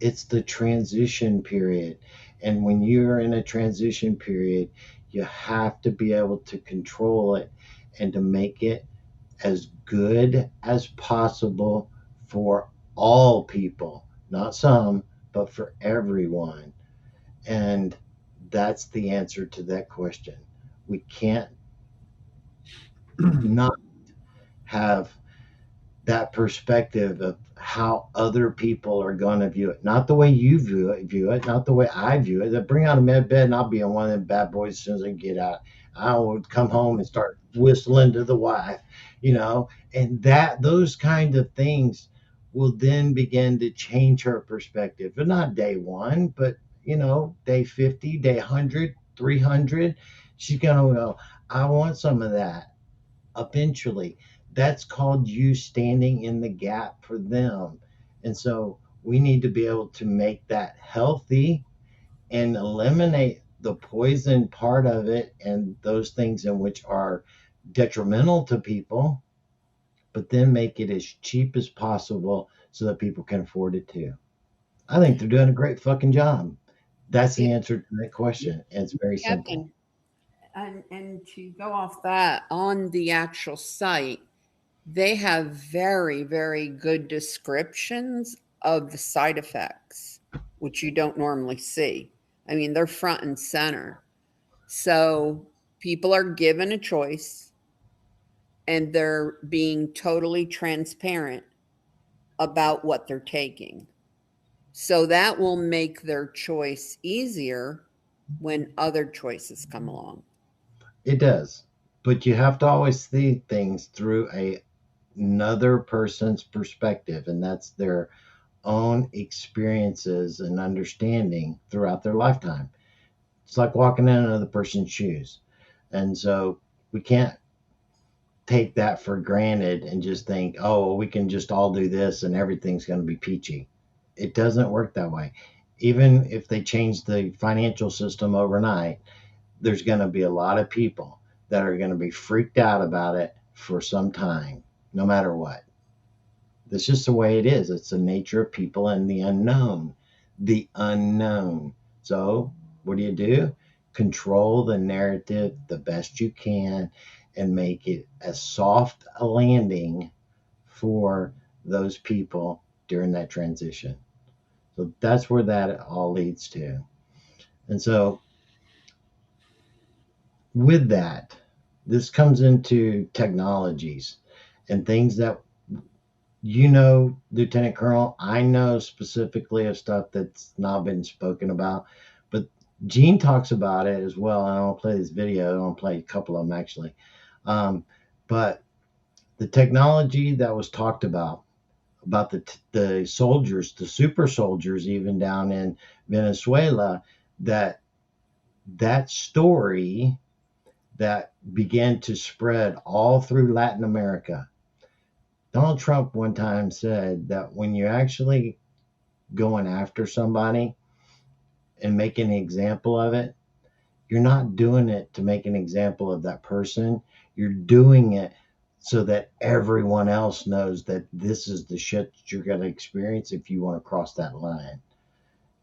It's the transition period. And when you're in a transition period, you have to be able to control it and to make it as good as possible for all people, not some, but for everyone. And that's the answer to that question. We can't not have that perspective of how other people are going to view it, not the way you view it, not the way I view it. They bring out a med bed, and I'll be on one of them bad boys as soon as I get out. I would come home and start whistling to the wife, and those kind of things will then begin to change her perspective. But not day one, but day 50, day 100, 300, she's going to go, I want some of that eventually. That's called you standing in the gap for them. And so we need to be able to make that healthy and eliminate the poison part of it and those things in which are detrimental to people, but then make it as cheap as possible so that people can afford it too. I think they're doing a great fucking job. That's the
Yeah,
answer to that question. It's very simple.
Captain, and to go off that, on the actual site, they have very, very good descriptions of the side effects, which you don't normally see. I mean, they're front and center. So people are given a choice and they're being totally transparent about what they're taking. So that will make their choice easier when other choices come along.
It does. But you have to always see things through another person's perspective, and that's their own experiences and understanding throughout their lifetime. It's like walking in another person's shoes. And so we can't take that for granted and just think, oh, well, we can just all do this and everything's going to be peachy. It doesn't work that way. Even if they change the financial system overnight, there's going to be a lot of people that are going to be freaked out about it for some time, no matter what. That's just the way it is. It's the nature of people and the unknown. The unknown. So, what do? Control the narrative the best you can and make it as soft a landing for those people during that transition. So, that's where that all leads to. And so, with that, this comes into technologies and things that Lieutenant Colonel, I know specifically of stuff that's not been spoken about, but Gene talks about it as well. And I want to play this video. I want to play a couple of them actually. But the technology that was talked about the soldiers, the super soldiers, even down in Venezuela, that story that began to spread all through Latin America. Donald Trump one time said that when you're actually going after somebody and making an example of it, you're not doing it to make an example of that person. You're doing it so that everyone else knows that this is the shit that you're going to experience if you want to cross that line.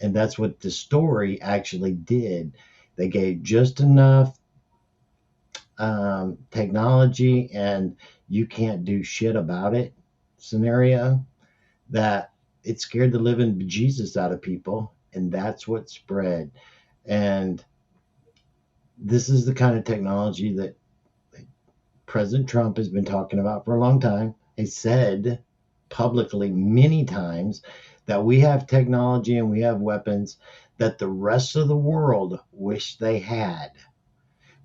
And that's what the story actually did. They gave just enough technology and you can't do shit about it scenario that it scared the living bejesus out of people, and that's what spread. And this is the kind of technology that President Trump has been talking about for a long time. He said publicly many times that we have technology and we have weapons that the rest of the world wish they had.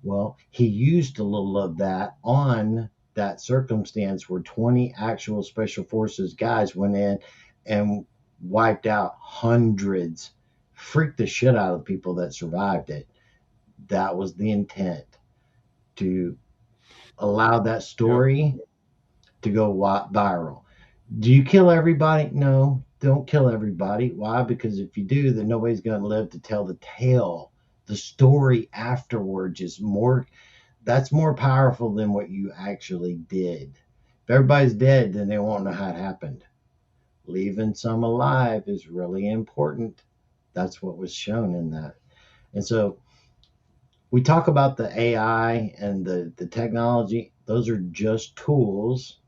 Well, he used a little of that on that circumstance where 20 actual special forces guys went in and wiped out hundreds, freaked the shit out of the people that survived it. That was the intent, to allow that story to go viral. Do you kill everybody? No, don't kill everybody. Why? Because if you do, then nobody's going to live to tell the tale. The story afterwards is that's more powerful than what you actually did. If everybody's dead, then they won't know how it happened. Leaving some alive is really important. That's what was shown in that. And so we talk about the AI and the technology. Those are just tools,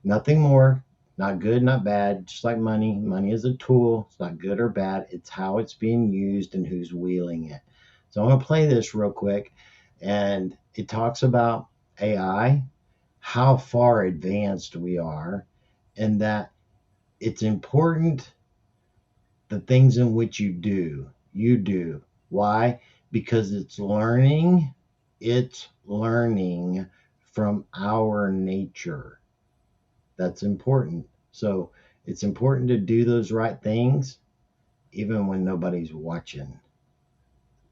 nothing more. Not good, not bad. Just like money. Money is a tool. It's not good or bad. It's how it's being used and who's wielding it. So I'm going to play this real quick. And it talks about AI, how far advanced we are, and that it's important the things in which you do. Why? Because it's learning from our nature. That's important. So it's important to do those right things even when nobody's watching.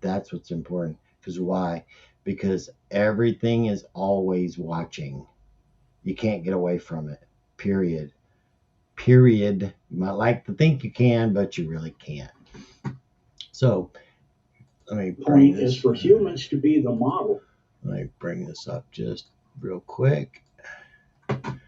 That's what's important. Because why? Because everything is always watching. You can't get away from it. Period. You might like to think you can, but you really can't. So let me
point is for humans to be the model.
Let me bring this up just real quick. And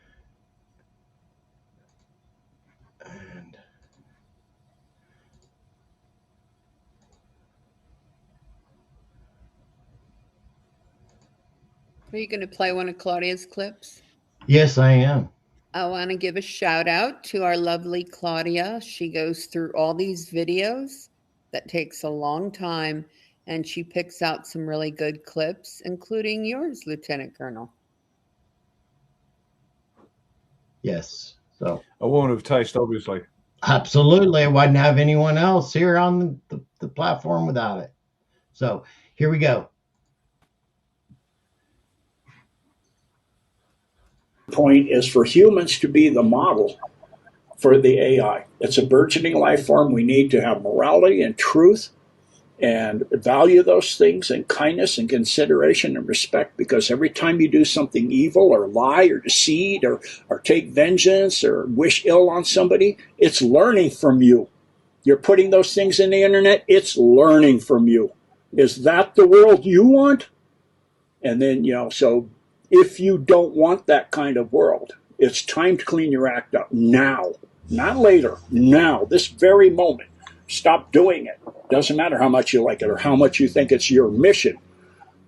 Are you going to play one of Claudia's clips?
Yes, I am.
I want to give a shout out to our lovely Claudia. She goes through all these videos that takes a long time, and she picks out some really good clips, including yours, Lieutenant Colonel.
Yes. So
A woman of taste, obviously.
absolutely, I wouldn't have anyone else here on the platform without it. So here we go.
Point is for humans to be the model for the AI. It's a burgeoning life form. We need to have morality and truth and value those things and kindness and consideration and respect, because every time you do something evil or lie or deceit or take vengeance or wish ill on somebody, it's learning from you. You're putting those things in the internet, it's learning from you. Is that the world you want? And then, so if you don't want that kind of world, it's time to clean your act up now, not later, now, this very moment. Stop doing it. Doesn't matter how much you like it or how much you think it's your mission,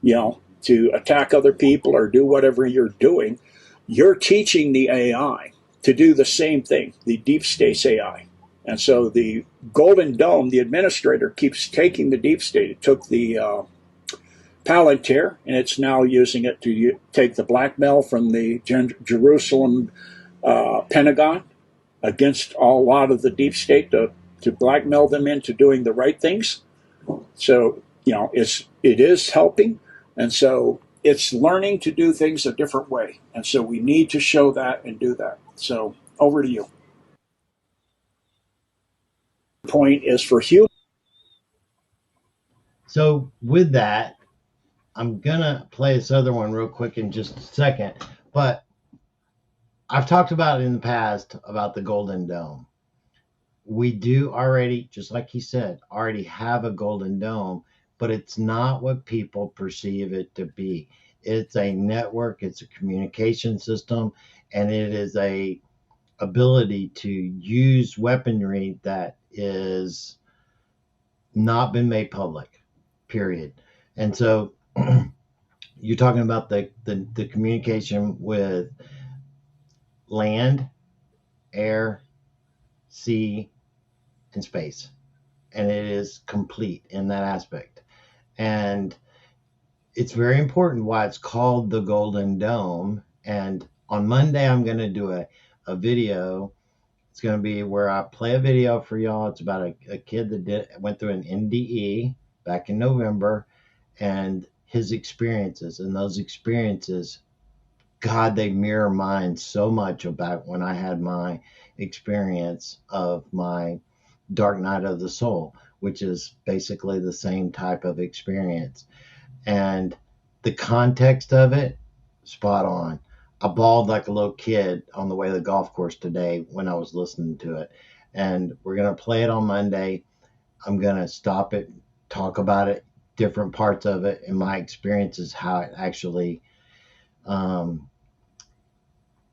to attack other people or do whatever you're doing. You're teaching the AI to do the same thing, the deep state's AI. And so the Golden Dome, the administrator, keeps taking the deep state. It took the Palantir, and it's now using it to take the blackmail from the Jerusalem Pentagon against a lot of the deep state to blackmail them into doing the right things. So, it is helping. And so it's learning to do things a different way. And so we need to show that and do that. So over to you. Point is for humans.
So with that, I'm gonna play this other one real quick in just a second. But I've talked about it in the past about the Golden Dome. We do already, just like he said, already have a Golden Dome, but it's not what people perceive it to be. It's a network, it's a communication system, and it is a ability to use weaponry that is not been made public, period. And so you're talking about the communication with land, air, sea, and space. And it is complete in that aspect. And it's very important why it's called the Golden Dome. And on Monday, I'm going to do a video. It's going to be where I play a video for y'all. It's about a kid that went through an NDE back in November and his experiences. And those experiences, God, they mirror mine so much about when I had my experience of my dark night of the soul, which is basically the same type of experience. And the context of it, spot on. I bawled like a little kid on the way to the golf course today when I was listening to it. And we're going to play it on Monday. I'm going to stop it, talk about it, different parts of it, and my experiences, how it actually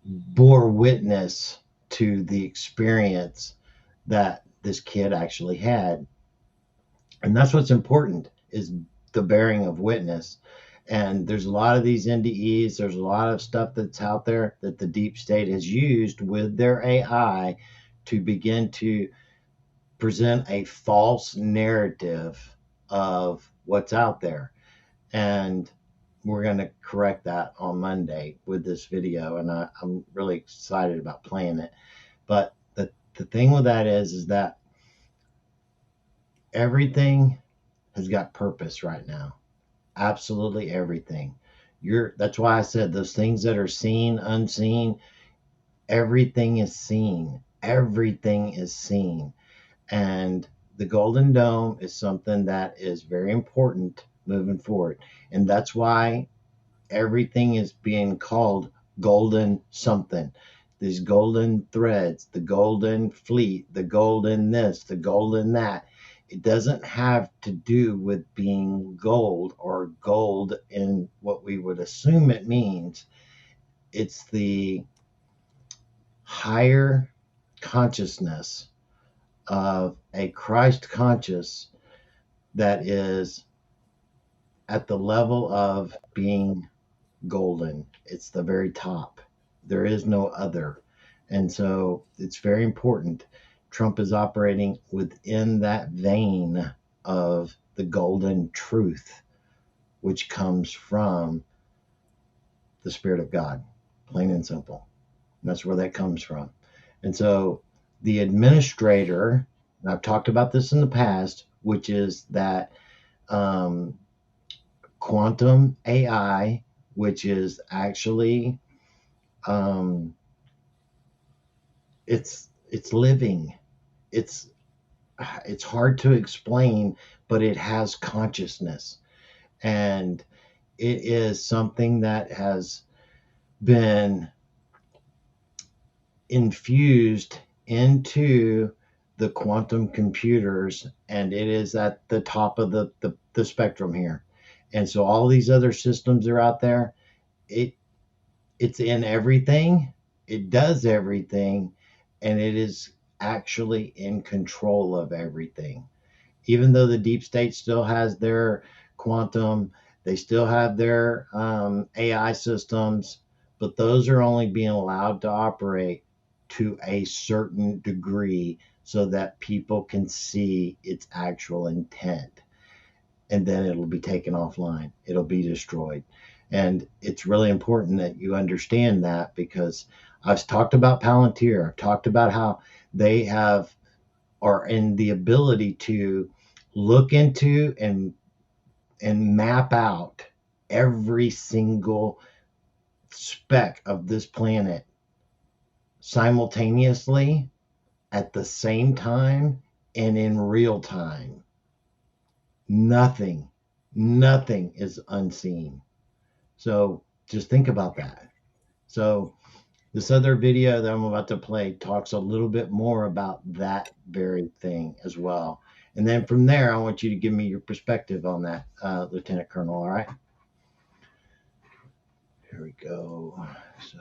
bore witness to the experience that this kid actually had. And that's what's important, is the bearing of witness. And there's a lot of these NDEs, there's a lot of stuff that's out there that the deep state has used with their AI to begin to present a false narrative of what's out there. And we're going to correct that on Monday with this video. And I'm really excited about playing it. But the thing with that is that everything has got purpose right now. Absolutely everything. That's why I said those things that are seen, unseen, everything is seen. Everything is seen. And the Golden Dome is something that is very important moving forward. And that's why everything is being called golden something. These golden threads, the golden fleet, the golden this, the golden that. It doesn't have to do with being gold or gold in what we would assume it means. It's the higher consciousness of a Christ conscious that is at the level of being golden. It's the very top. There is no other. And so it's very important. Trump is operating within that vein of the golden truth, which comes from the Spirit of God, plain and simple. And that's where that comes from. And so the administrator, and I've talked about this in the past, which is that quantum AI, which is actually it's living. It's hard to explain, but it has consciousness, and it is something that has been infused into the quantum computers, and it is at the top of the spectrum here. And so all these other systems are out there. It's in everything. It does everything, and it is actually in control of everything. Even though the deep state still has their quantum, they still have their AI systems, but those are only being allowed to operate to a certain degree so that people can see its actual intent. And then it'll be taken offline. It'll be destroyed. And it's really important that you understand that, because I've talked about Palantir. I've talked about how they are in the ability to look into and map out every single speck of this planet simultaneously at the same time and in real time. Nothing is unseen. So just think about that. So this other video that I'm about to play talks a little bit more about that very thing as well. And then from there, I want you to give me your perspective on that, Lieutenant Colonel, all right? Here we go. So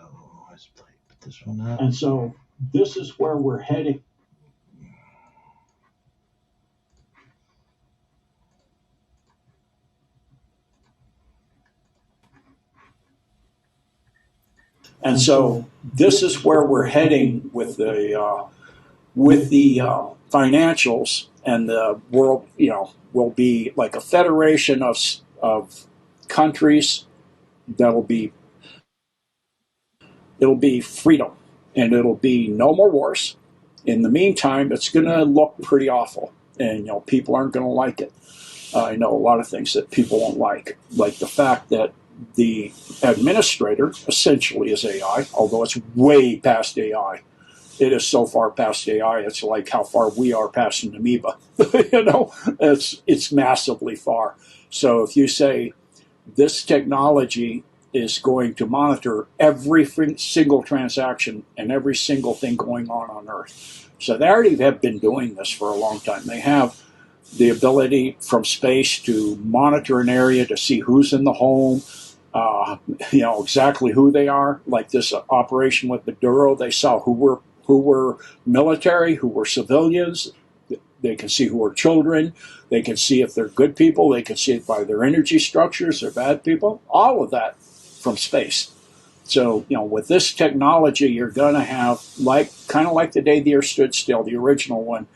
let's put this one up.
And so this is where we're heading. And so this is where we're heading with the financials, and the world, will be like a federation of countries. It'll be freedom, and it'll be no more wars. In the meantime, it's going to look pretty awful, and people aren't going to like it. I know a lot of things that people won't like the fact that the administrator essentially is AI, although it's way past AI. It is so far past AI, it's like how far we are past an amoeba. It's massively far. So if you say this technology is going to monitor every single transaction and every single thing going on Earth. So they already have been doing this for a long time. They have the ability from space to monitor an area to see who's in the home, exactly who they are. Like this operation with Maduro, they saw who were military, who were civilians. They can see who are children. They can see if they're good people. They can see it by their energy structures. They're bad people. All of that from space. So, with this technology, you're going to have kind of like the day the Earth stood still, the original one,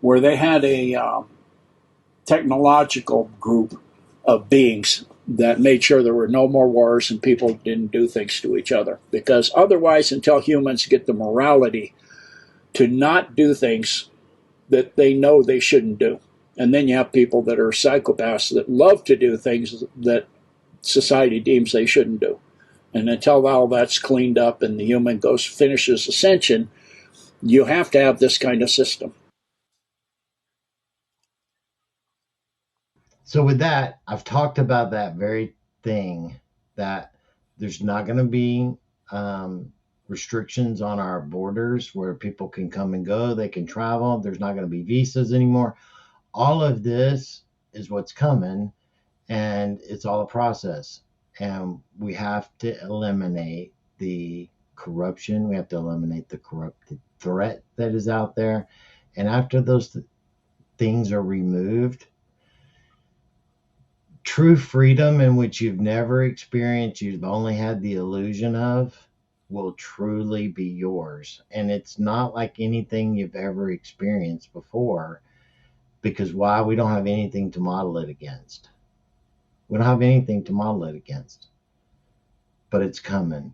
where they had a technological group of beings that made sure there were no more wars and people didn't do things to each other. Because otherwise, until humans get the morality to not do things that they know they shouldn't do, and then you have people that are psychopaths that love to do things that society deems they shouldn't do. And until all that's cleaned up and the human finishes ascension, you have to have this kind of system.
So with that, I've talked about that very thing, that there's not going to be restrictions on our borders where people can come and go, they can travel. There's not going to be visas anymore. All of this is what's coming, and it's all a process. And we have to eliminate the corruption. We have to eliminate the corrupted threat that is out there. And after those things are removed, true freedom in which you've never experienced, you've only had the illusion of, will truly be yours. And it's not like anything you've ever experienced before, because why? We don't have anything to model it against. We don't have anything to model it against. But it's coming.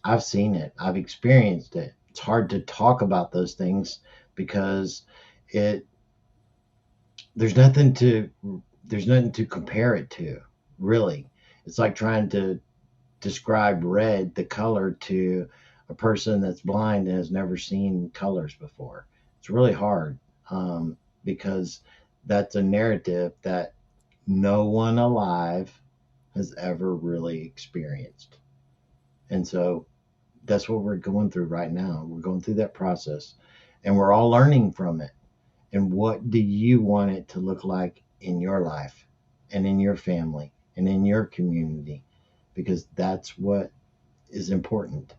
I've seen it. I've experienced it. It's hard to talk about those things because there's nothing to compare it to, really. It's like trying to describe red, the color, to a person that's blind and has never seen colors before. It's really hard, because that's a narrative that no one alive has ever really experienced. And so that's what we're going through right now. We're going through that process, and we're all learning from it. And what do you want it to look like in your life and in your family and in your community? Because that's what is important,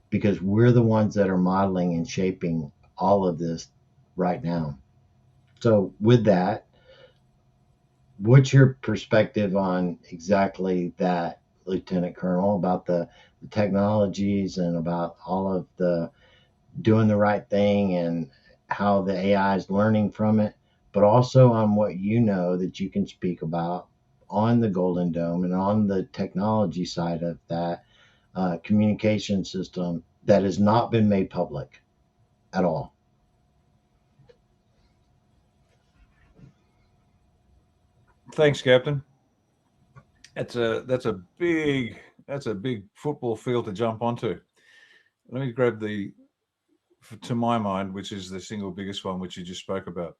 because we're the ones that are modeling and shaping all of this right now. So with that, what's your perspective on exactly that, Lieutenant Colonel, about the technologies and about all of the doing the right thing and how the AI is learning from it, but also on what you know that you can speak about on the Golden Dome and on the technology side of that communication system that has not been made public at all?
Thanks, Captain. That's a big football field to jump onto. Let me grab to my mind, which is the single biggest one, which you just spoke about,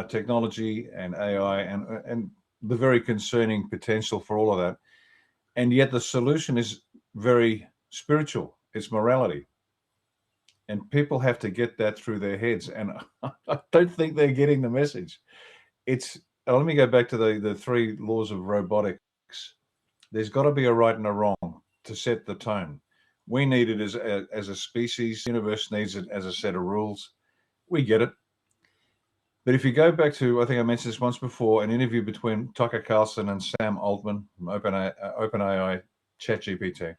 technology and AI, and the very concerning potential for all of that. And yet the solution is very spiritual. It's morality. And people have to get that through their heads. And I don't think they're getting the message. Let me go back to the three laws of robotics. There's got to be a right and a wrong to set the tone. We need it as a species. The universe needs it as a set of rules. We get it. But if you go back to, I think I mentioned this once before, an interview between Tucker Carlson and Sam Altman from OpenAI ChatGPT.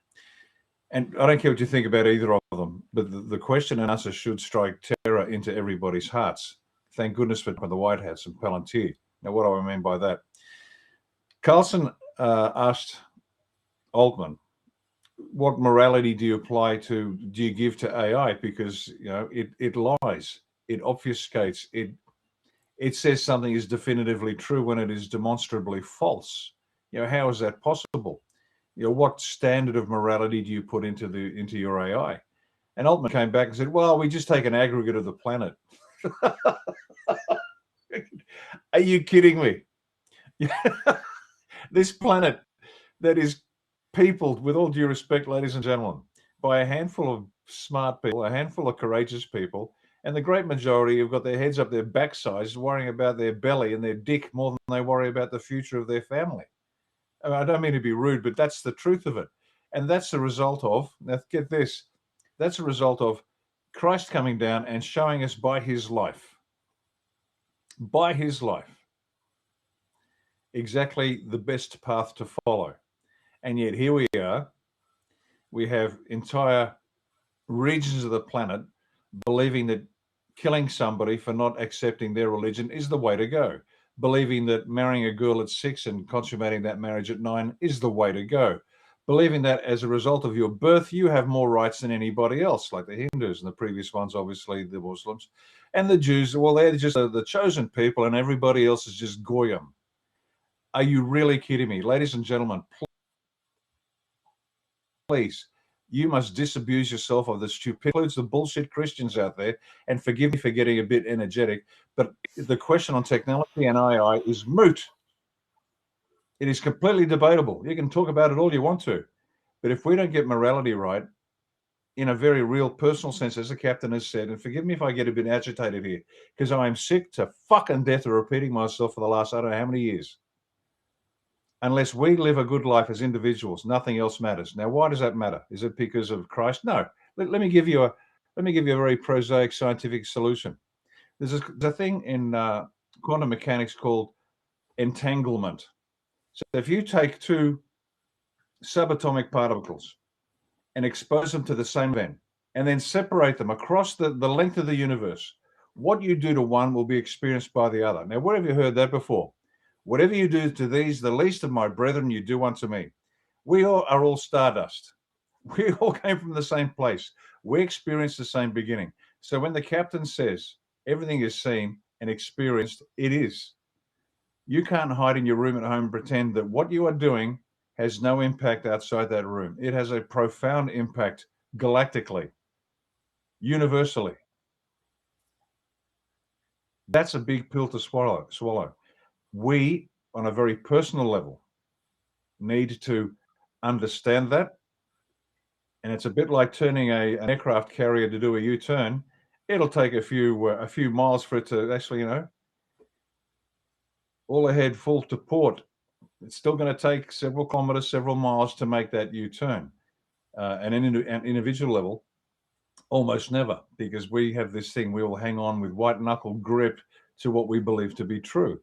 And I don't care what you think about either of them, but the question and answer should strike terror into everybody's hearts. Thank goodness for the White Hats and Palantir. Now, what do I mean by that? Carlson asked Altman, what morality do you give to AI? Because it lies, it obfuscates, it says something is definitively true when it is demonstrably false. How is that possible? What standard of morality do you put into your AI? And Altman came back and said, well, we just take an aggregate of the planet. Are you kidding me? This planet that is peopled, with all due respect, ladies and gentlemen, by a handful of smart people, a handful of courageous people, and the great majority have got their heads up their backsides worrying about their belly and their dick more than they worry about the future of their family. I don't mean to be rude, but that's the truth of it. And that's the result of, now get this, that's a result of Christ coming down and showing us by his life, exactly the best path to follow. And yet here we are, we have entire regions of the planet believing that killing somebody for not accepting their religion is the way to go, believing that marrying a girl at 6 and consummating that marriage at 9 is the way to go, believing that as a result of your birth, you have more rights than anybody else, like the Hindus and the previous ones, obviously the Muslims, and the Jews. Well, they're just the chosen people and everybody else is just goyim. Are you really kidding me? Ladies and gentlemen, please, you must disabuse yourself of the stupidity. Includes the bullshit Christians out there, and forgive me for getting a bit energetic, but the question on technology and AI is moot. It is completely debatable. You can talk about it all you want to, but if we don't get morality right in a very real personal sense, as the captain has said, and forgive me if I get a bit agitated here, because I am sick to fucking death of repeating myself for the last, I don't know how many years. Unless we live a good life as individuals, nothing else matters. Now, why does that matter? Is it because of Christ? No. Let me give you a very prosaic scientific solution. There's a thing in quantum mechanics called entanglement. So if you take two subatomic particles and expose them to the same event and then separate them across the length of the universe, what you do to one will be experienced by the other. Now, where have you heard that before? Whatever you do to these, the least of my brethren, you do unto me. We all are all stardust. We all came from the same place. We experienced the same beginning. So when the captain says everything is seen and experienced, it is. You can't hide in your room at home and pretend that what you are doing has no impact outside that room. It has a profound impact galactically, universally. That's a big pill to swallow. We, on a very personal level, need to understand that. And it's a bit like turning an aircraft carrier to do a U-turn. It'll take a few miles for it to actually, all ahead full to port. It's still going to take several kilometers, several miles to make that U-turn. And an individual level, almost never, because we have this thing, we will hang on with white knuckle grip to what we believe to be true.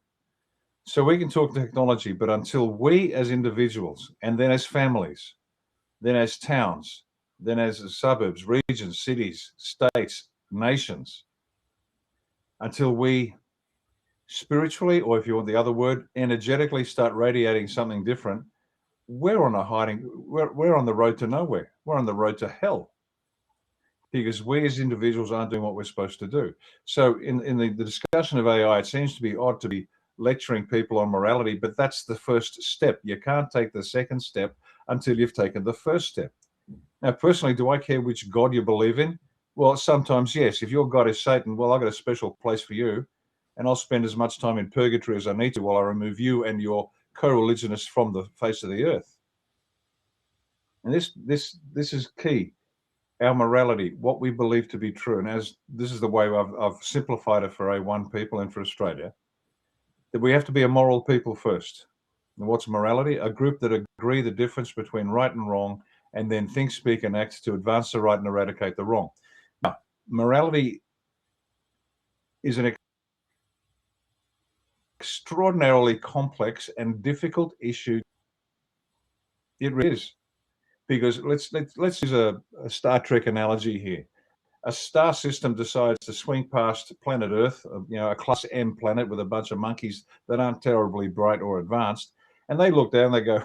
So we can talk technology, but until we as individuals, and then as families, then as towns, then as suburbs, regions, cities, states, nations, until we spiritually, or if you want the other word, energetically start radiating something different, we're on the road to nowhere. We're on the road to hell, because we as individuals aren't doing what we're supposed to do. So in the discussion of AI, it seems to be odd to be lecturing people on morality, but that's the first step. You can't take the second step until you've taken the first step. Now, personally, do I care which God you believe in? Well, sometimes, yes. If your God is Satan, well, I've got a special place for you, and I'll spend as much time in purgatory as I need to while I remove you and your co-religionists from the face of the earth. And this is key. Our morality, what we believe to be true. And as this is the way I've simplified it for A1 people and for Australia, that we have to be a moral people first. And what's morality? A group that agree the difference between right and wrong, and then think, speak, and act to advance the right and eradicate the wrong. Now, morality is an extraordinarily complex and difficult issue. It really is, because let's use a Star Trek analogy here. A star system decides to swing past planet Earth, a class M planet with a bunch of monkeys that aren't terribly bright or advanced, and they look down, they go,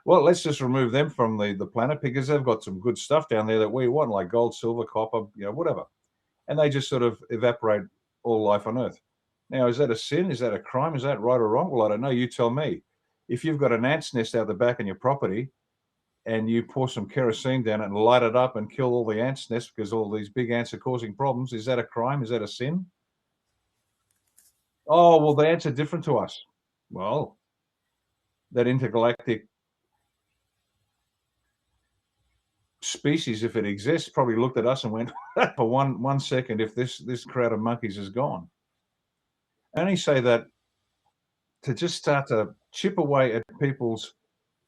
well, let's just remove them from the planet because they've got some good stuff down there that we want, like gold, silver, copper, whatever. And they just sort of evaporate all life on Earth. Now, is that a sin? Is that a crime? Is that right or wrong? Well, I don't know. You tell me. If you've got an ant's nest out the back on your property and you pour some kerosene down it and light it up and kill all the ants' nests because all these big ants are causing problems, is that a crime? Is that a sin? Oh, well, the ants are different to us. Well, that intergalactic species, if it exists, probably looked at us and went, for one second, if this crowd of monkeys is gone. I only say that to just start to chip away at people's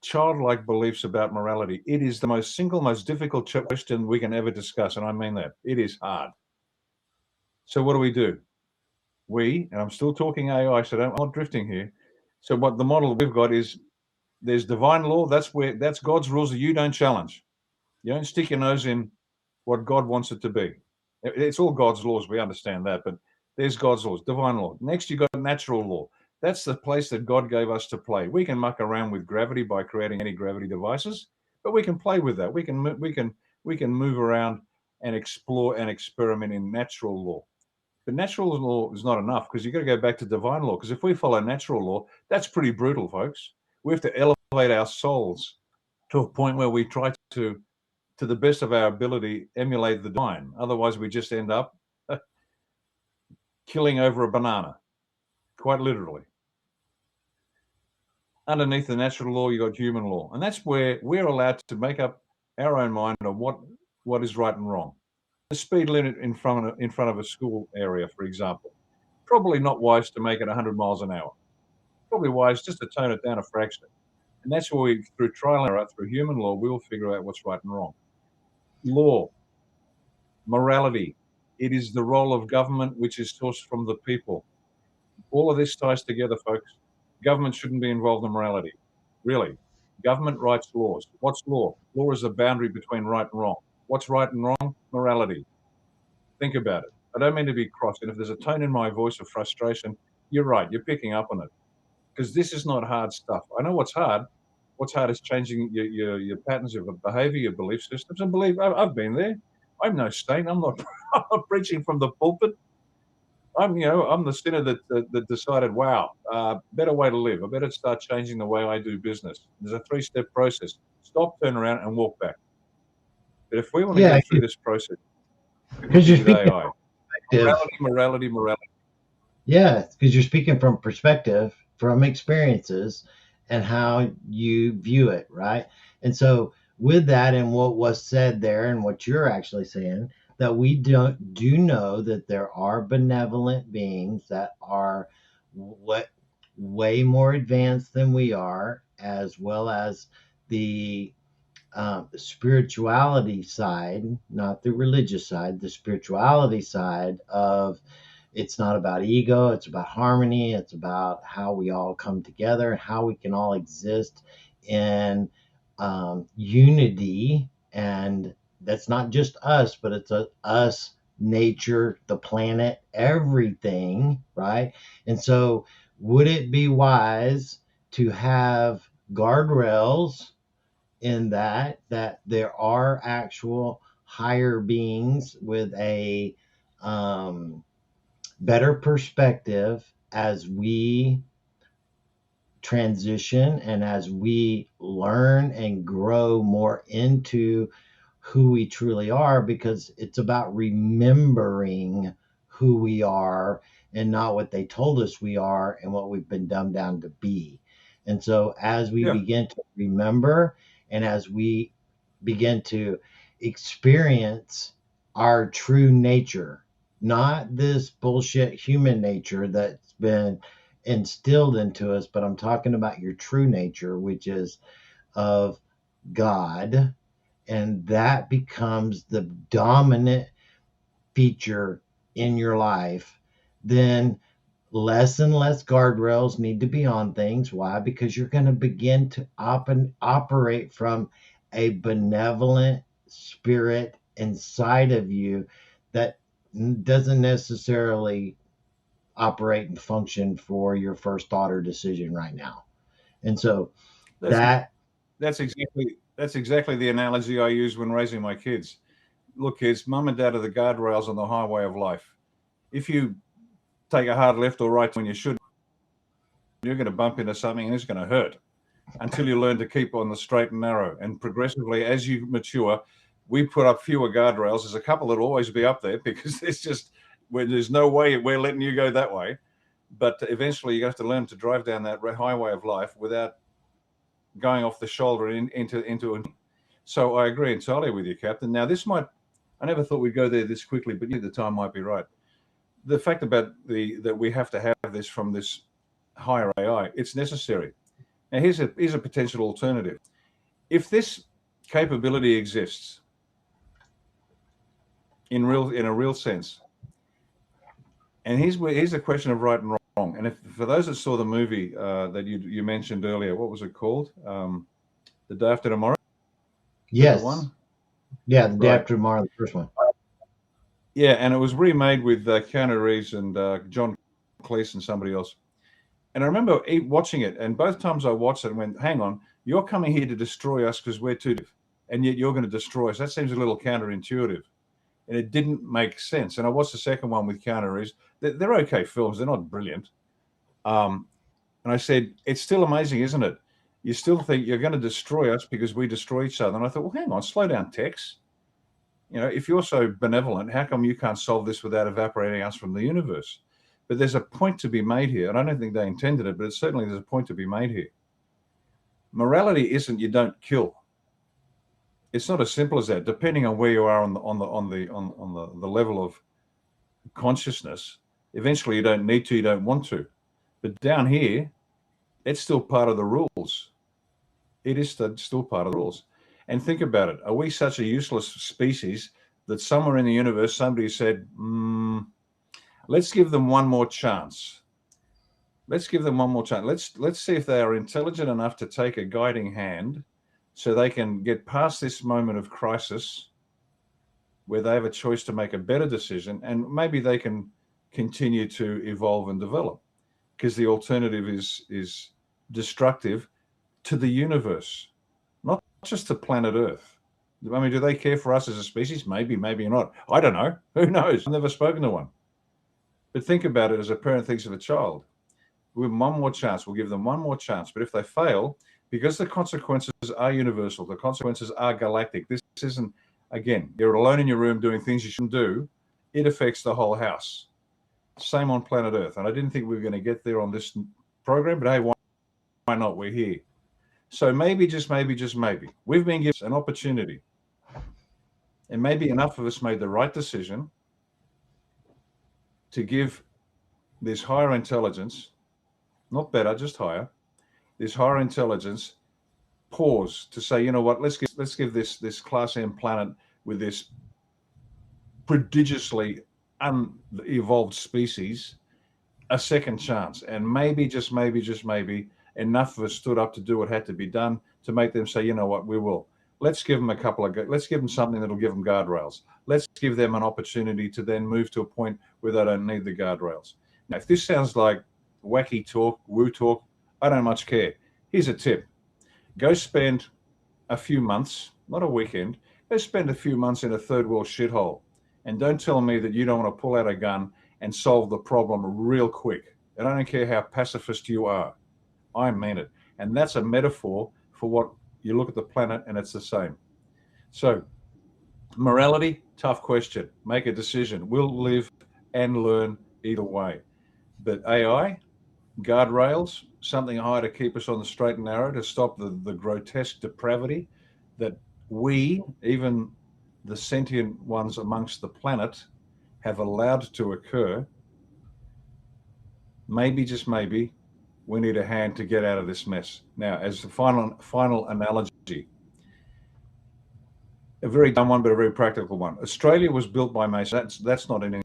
childlike beliefs about morality. It is the most difficult question we can ever discuss, and I mean that. It is hard. So what do? And I'm still talking AI, so I'm not drifting here. So what the model we've got is there's divine law. That's God's rules that you don't challenge. You don't stick your nose in what God wants it to be. It's all God's laws. We understand that, but there's God's laws, divine law. Next, you've got natural law. That's the place that God gave us to play. We can muck around with gravity by creating anti-gravity devices, but we can play with that. We can move around and explore and experiment in natural law. But natural law is not enough, because you've got to go back to divine law. Because if we follow natural law, that's pretty brutal, folks. We have to elevate our souls to a point where we try to the best of our ability, emulate the divine. Otherwise, we just end up killing over a banana, quite literally. Underneath the natural law, you've got human law. And that's where we're allowed to make up our own mind of what is right and wrong. The speed limit in front of a school area, for example, probably not wise to make it 100 miles an hour. Probably wise just to tone it down a fraction. And that's where we, through trial and error, through human law, we'll figure out what's right and wrong. Law, morality, it is the role of government which is sourced from the people. All of this ties together, folks. Government shouldn't be involved in morality. Really. Government writes laws. What's law? Law is the boundary between right and wrong. What's right and wrong? Morality. Think about it. I don't mean to be cross, and if there's a tone in my voice of frustration, you're right. You're picking up on it, because this is not hard stuff. I know what's hard. What's hard is changing your patterns of behavior, your belief systems, and believe. I've been there. I'm no saint. I'm not. I'm not preaching from the pulpit. I'm the sinner that decided, wow, better way to live. I better start changing the way I do business. There's a 3-step process: stop, turn around, and walk back. But if we want to
Yeah,
go through this process,
because you're
with
speaking
AI,
perspective.
morality.
Yeah, because you're speaking from perspective, from experiences, and how you view it, right? And so, with that, and what was said there, and what you're actually saying, that we do know that there are benevolent beings that are what way more advanced than we are, as well as the spirituality side, not the religious side, the spirituality side of it's not about ego, it's about harmony, it's about how we all come together and how we can all exist in unity. And that's not just us, but it's us, nature, the planet, everything, right? And so, would it be wise to have guardrails in that there are actual higher beings with a better perspective as we transition and as we learn and grow more into who we truly are, because it's about remembering who we are and not what they told us we are and what we've been dumbed down to be. And so as we
Yeah,
begin to remember and as we begin to experience our true nature, not this bullshit human nature that's been instilled into us, but I'm talking about your true nature, which is of God, and that becomes the dominant feature in your life, then less and less guardrails need to be on things. Why? Because you're going to begin to operate from a benevolent spirit inside of you that doesn't necessarily operate and function for your first thought or decision right now. And so
that's
that,
exactly the analogy I use when raising my kids. Look, kids, mum and dad are the guardrails on the highway of life. If you take a hard left or right when you should, you're going to bump into something and it's going to hurt until you learn to keep on the straight and narrow. And progressively, as you mature, we put up fewer guardrails. There's a couple that'll always be up there because there's just where there's no way we're letting you go that way. But eventually, you have to learn to drive down that highway of life without going off the shoulder into. So I agree entirely with you, Captain. Now, this might. I never thought we'd go there this quickly, but the time might be right. The fact about that we have to have this from this higher AI, it's necessary. Now, here's a potential alternative. If this capability exists in a real sense, and here's a question of right and wrong. And if for those that saw the movie that you mentioned earlier, what was it called? The Day After Tomorrow.
yes,
The one.
yeah, the day
Right.
after tomorrow, the first one.
Yeah, and it was remade with Keanu Reeves and John Cleese and somebody else. And I remember watching it, and both times I watched it and went, hang on, you're coming here to destroy us because we're too different, and yet you're going to destroy us. That seems a little counterintuitive. And it didn't make sense. And I watched the second one with Keanu Reeves. They're okay films. They're not brilliant. And I said, it's still amazing, isn't it? You still think you're going to destroy us because we destroy each other. And I thought, well, hang on, slow down, Tex. If you're so benevolent, how come you can't solve this without evaporating us from the universe? But there's a point to be made here, and I don't think they intended it, but certainly there's a point to be made here. Morality isn't you don't kill. It's not as simple as that. Depending on where you are on the level of consciousness, eventually you don't need to, you don't want to. But down here, it's still part of the rules. It is still part of the rules. And think about it. Are we such a useless species that somewhere in the universe somebody said, let's give them one more chance? Let's give them one more chance. Let's see if they are intelligent enough to take a guiding hand so they can get past this moment of crisis where they have a choice to make a better decision, and maybe they can continue to evolve and develop, because the alternative is destructive to the universe, not just to planet Earth. I mean, do they care for us as a species? Maybe, maybe not. I don't know. Who knows? I've never spoken to one. But think about it as a parent thinks of a child. We'll give them one more chance. We'll give them one more chance. But if they fail, because the consequences are universal, the consequences are galactic. This isn't, again, you're alone in your room doing things you shouldn't do. It affects the whole house. Same on planet Earth. And I didn't think we were going to get there on this program, but hey, why not? We're here. So maybe, just maybe, we've been given an opportunity. And maybe enough of us made the right decision to give this higher intelligence, not better, just higher, this higher intelligence pause to say, you know what, let's give this Class M planet with this prodigiously unevolved species a second chance. And maybe, just maybe, enough of us stood up to do what had to be done to make them say, you know what, we will. Let's give them let's give them something that'll give them guardrails. Let's give them an opportunity to then move to a point where they don't need the guardrails. Now, if this sounds like wacky talk, woo talk, I don't much care. Here's a tip. Go spend a few months, not a weekend, go spend a few months in a third world shithole. And don't tell me that you don't want to pull out a gun and solve the problem real quick. And I don't care how pacifist you are. I mean it. And that's a metaphor for what you look at the planet, and it's the same. So morality, tough question. Make a decision. We'll live and learn either way. But AI, guardrails, something higher to keep us on the straight and narrow, to stop the grotesque depravity that we, even the sentient ones amongst the planet, have allowed to occur. Maybe, just maybe, we need a hand to get out of this mess. Now, as the final analogy, a very dumb one, but a very practical one. Australia was built by Masons. That's not anything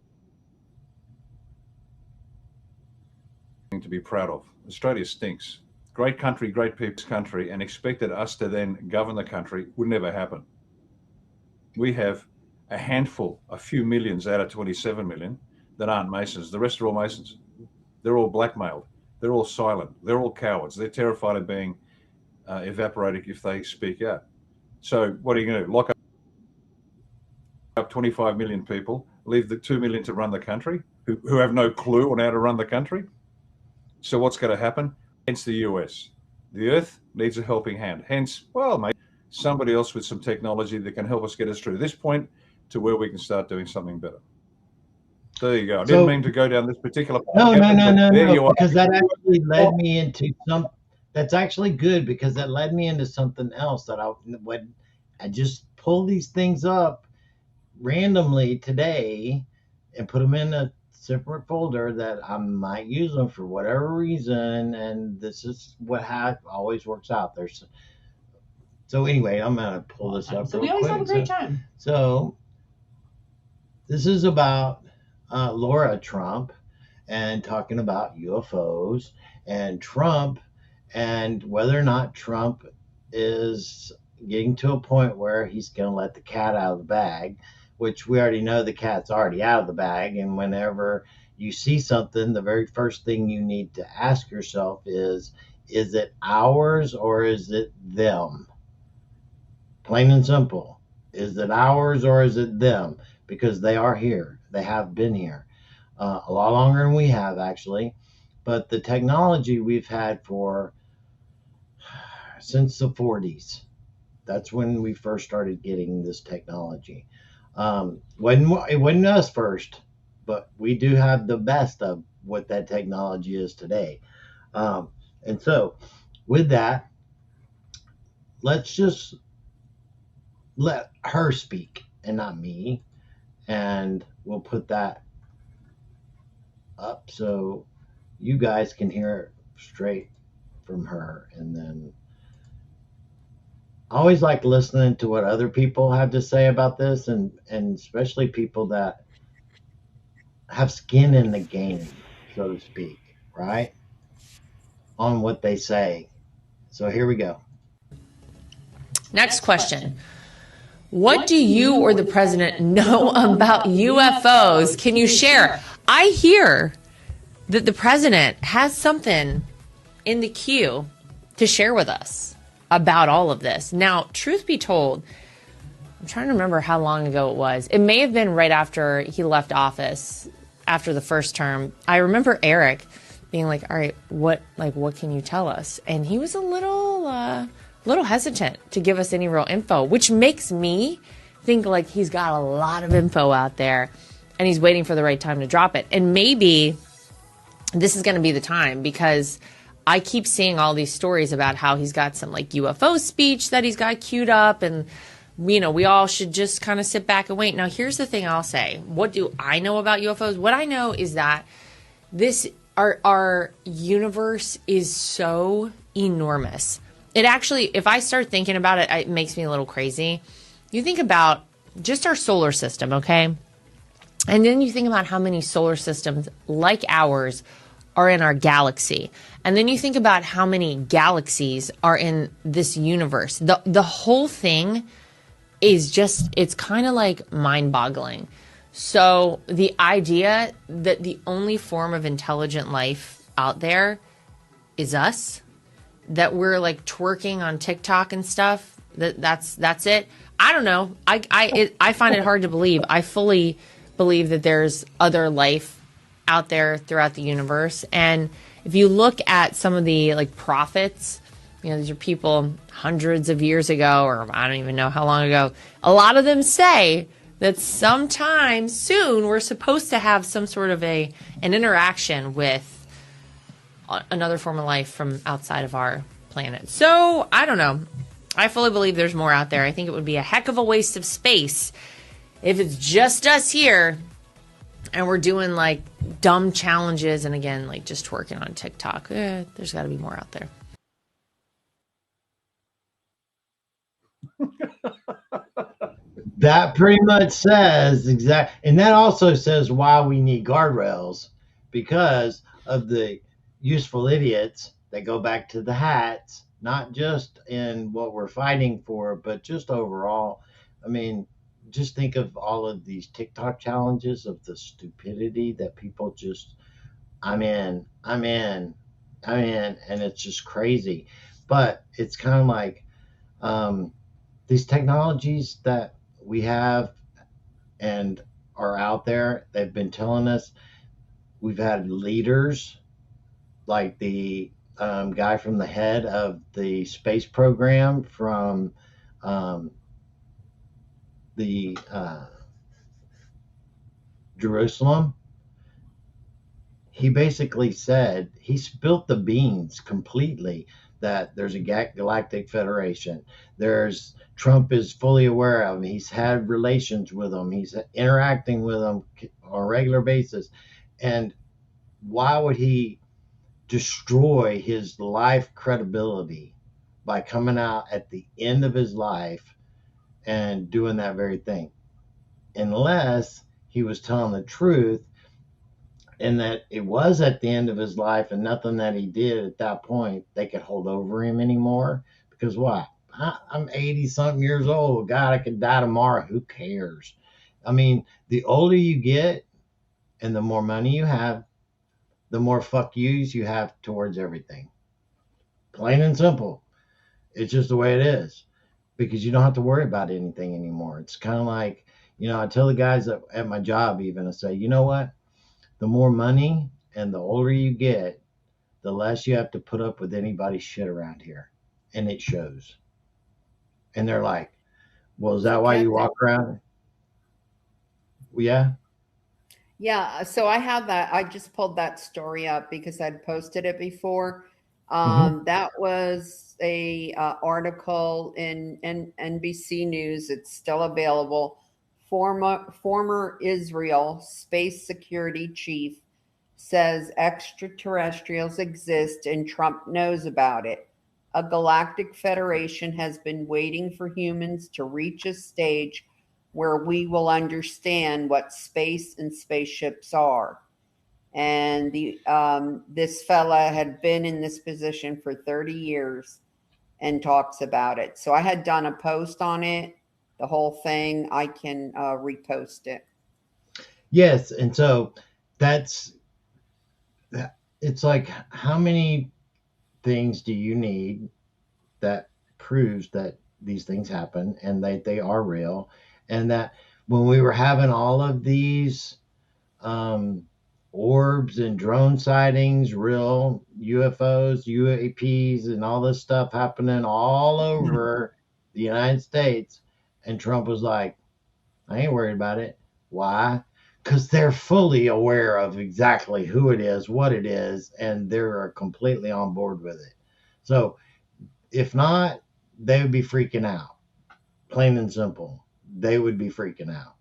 to be proud of. Australia stinks. Great country, great people's country, and expected us to then govern the country would never happen. We have a handful, a few millions out of 27 million that aren't Masons. The rest are all Masons. They're all blackmailed. They're all silent. They're all cowards. They're terrified of being evaporated if they speak out. So what are you going to do? Lock up 25 million people, leave the 2 million to run the country, who have no clue on how to run the country? So what's going to happen? Hence the US. The Earth needs a helping hand. Hence, well, maybe somebody else with some technology that can help us get us through this point to where we can start doing something better. There you go. I didn't mean to go down this particular
path. No, because that actually led me into that's actually good, because that led me into something else that I just pull these things up randomly today and put them in a separate folder that I might use them for whatever reason. And this is how it always works out. So anyway, I'm going to pull this up.
So we always have a great time.
So this is about Laura Trump and talking about UFOs and Trump, and whether or not Trump is getting to a point where he's going to let the cat out of the bag, which we already know the cat's already out of the bag. And whenever you see something, the very first thing you need to ask yourself is it ours or is it them? Plain and simple. Is it ours or is it them? Because they are here. They have been here a lot longer than we have, actually. But the technology we've had since the 40s. That's when we first started getting this technology. It wasn't us first, but we do have the best of what that technology is today. And so with that, let's just let her speak and not me. And we'll put that up so you guys can hear it straight from her. And then I always like listening to what other people have to say about this, and especially people that have skin in the game, so to speak, right? on what they say. So here we go.
Next question. What do you or the president know about UFOs? Can you share? I hear that the president has something in the queue to share with us about all of this. Now, truth be told, I'm trying to remember how long ago it was. It may have been right after he left office, after the first term. I remember Eric being like, all right, what can you tell us? And he was a little hesitant to give us any real info, which makes me think like he's got a lot of info out there and he's waiting for the right time to drop it. And maybe this is going to be the time, because I keep seeing all these stories about how he's got some like UFO speech that he's got queued up, and we all should just kind of sit back and wait. Now, here's the thing I'll say. What do I know about UFOs? What I know is that our universe is so enormous. It actually, if I start thinking about it, it makes me a little crazy. You think about just our solar system, okay? And then you think about how many solar systems like ours are in our galaxy. And then you think about how many galaxies are in this universe. The whole thing is just, it's kind of like mind-boggling. So the idea that the only form of intelligent life out there is us, that we're like twerking on TikTok and stuff, that's it. I don't know. I find it hard to believe. I fully believe that there's other life out there throughout the universe. And if you look at some of the like prophets, these are people hundreds of years ago, or I don't even know how long ago. A lot of them say that sometime soon we're supposed to have some sort of an interaction with another form of life from outside of our planet. So I don't know. I fully believe there's more out there. I think it would be a heck of a waste of space if it's just us here and we're doing like dumb challenges and again, like just twerking on TikTok. There's got to be more out there.
That pretty much says exactly. And that also says why we need guardrails, because of the useful idiots that go back to the hats, not just in what we're fighting for, but just overall. I mean, just think of all of these TikTok challenges, of the stupidity that people just, I'm in, and it's just crazy. But it's kind of like these technologies that we have and are out there, they've been telling us. We've had leaders like the guy from the head of the space program from the Jerusalem. He basically said, he spilt the beans completely, that there's a galactic federation. Trump is fully aware of him. He's had relations with them. He's interacting with them on a regular basis. And why would he destroy his life credibility by coming out at the end of his life and doing that very thing? Unless he was telling the truth, and that it was at the end of his life and nothing that he did at that point they could hold over him anymore. Because what? I'm 80 something years old. God, I could die tomorrow. Who cares? I mean, the older you get and the more money you have, the more fuck yous you have towards everything. Plain and simple. It's just the way it is, because you don't have to worry about anything anymore. It's kind of like, I tell the guys at my job even, I say, you know what? The more money and the older you get, the less you have to put up with anybody's shit around here. And it shows. And they're like, well, is that why you walk around? Well, yeah.
Yeah. So I have that. I just pulled that story up because I'd posted it before. That was a article in NBC News. It's still available. Former Israel space security chief says extraterrestrials exist and Trump knows about it. A galactic federation has been waiting for humans to reach a stage where we will understand what space and spaceships are. And this fella had been in this position for 30 years and talks about it. So I had done a post on it, the whole thing. I can repost it.
Yes, and so it's like, how many things do you need that proves that these things happen and that they are real, and that when we were having all of these orbs and drone sightings, real UFOs, UAPs, and all this stuff happening all over the United States, and Trump was like, I ain't worried about it. Why? Because they're fully aware of exactly who it is, what it is, and they're completely on board with it. So if not, they would be freaking out. Plain and simple. They would be freaking out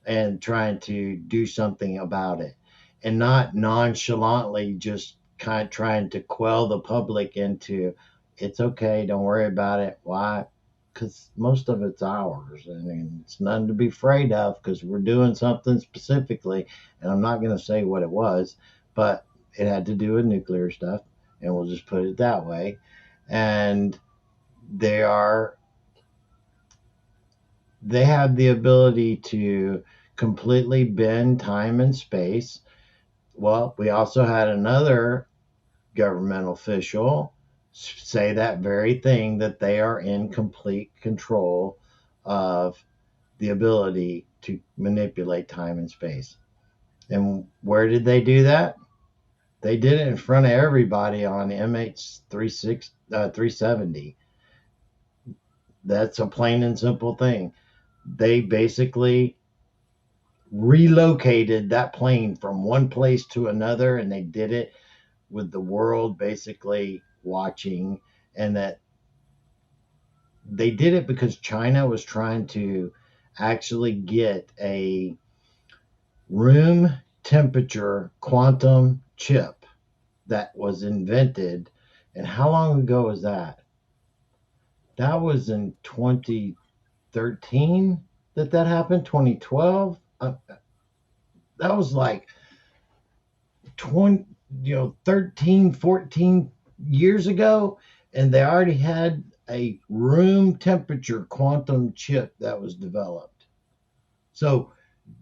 and trying to do something about it, and not nonchalantly just kind of trying to quell the public into, it's okay, don't worry about it. Why? Because most of it's ours. I mean, it's nothing to be afraid of, because we're doing something specifically, and I'm not going to say what it was, but it had to do with nuclear stuff, and we'll just put it that way. And they have the ability to completely bend time and space. Well, we also had another government official say that very thing, that they are in complete control of the ability to manipulate time and space. And where did they do that? They did it in front of everybody on MH370. That's a plain and simple thing. They basically relocated that plane from one place to another, and they did it with the world basically watching. And that they did it because China was trying to actually get a room temperature quantum chip that was invented. And how long ago was that? That was in 2013 that happened. 2012. That was like 13, 14 years ago, and they already had a room temperature quantum chip that was developed. So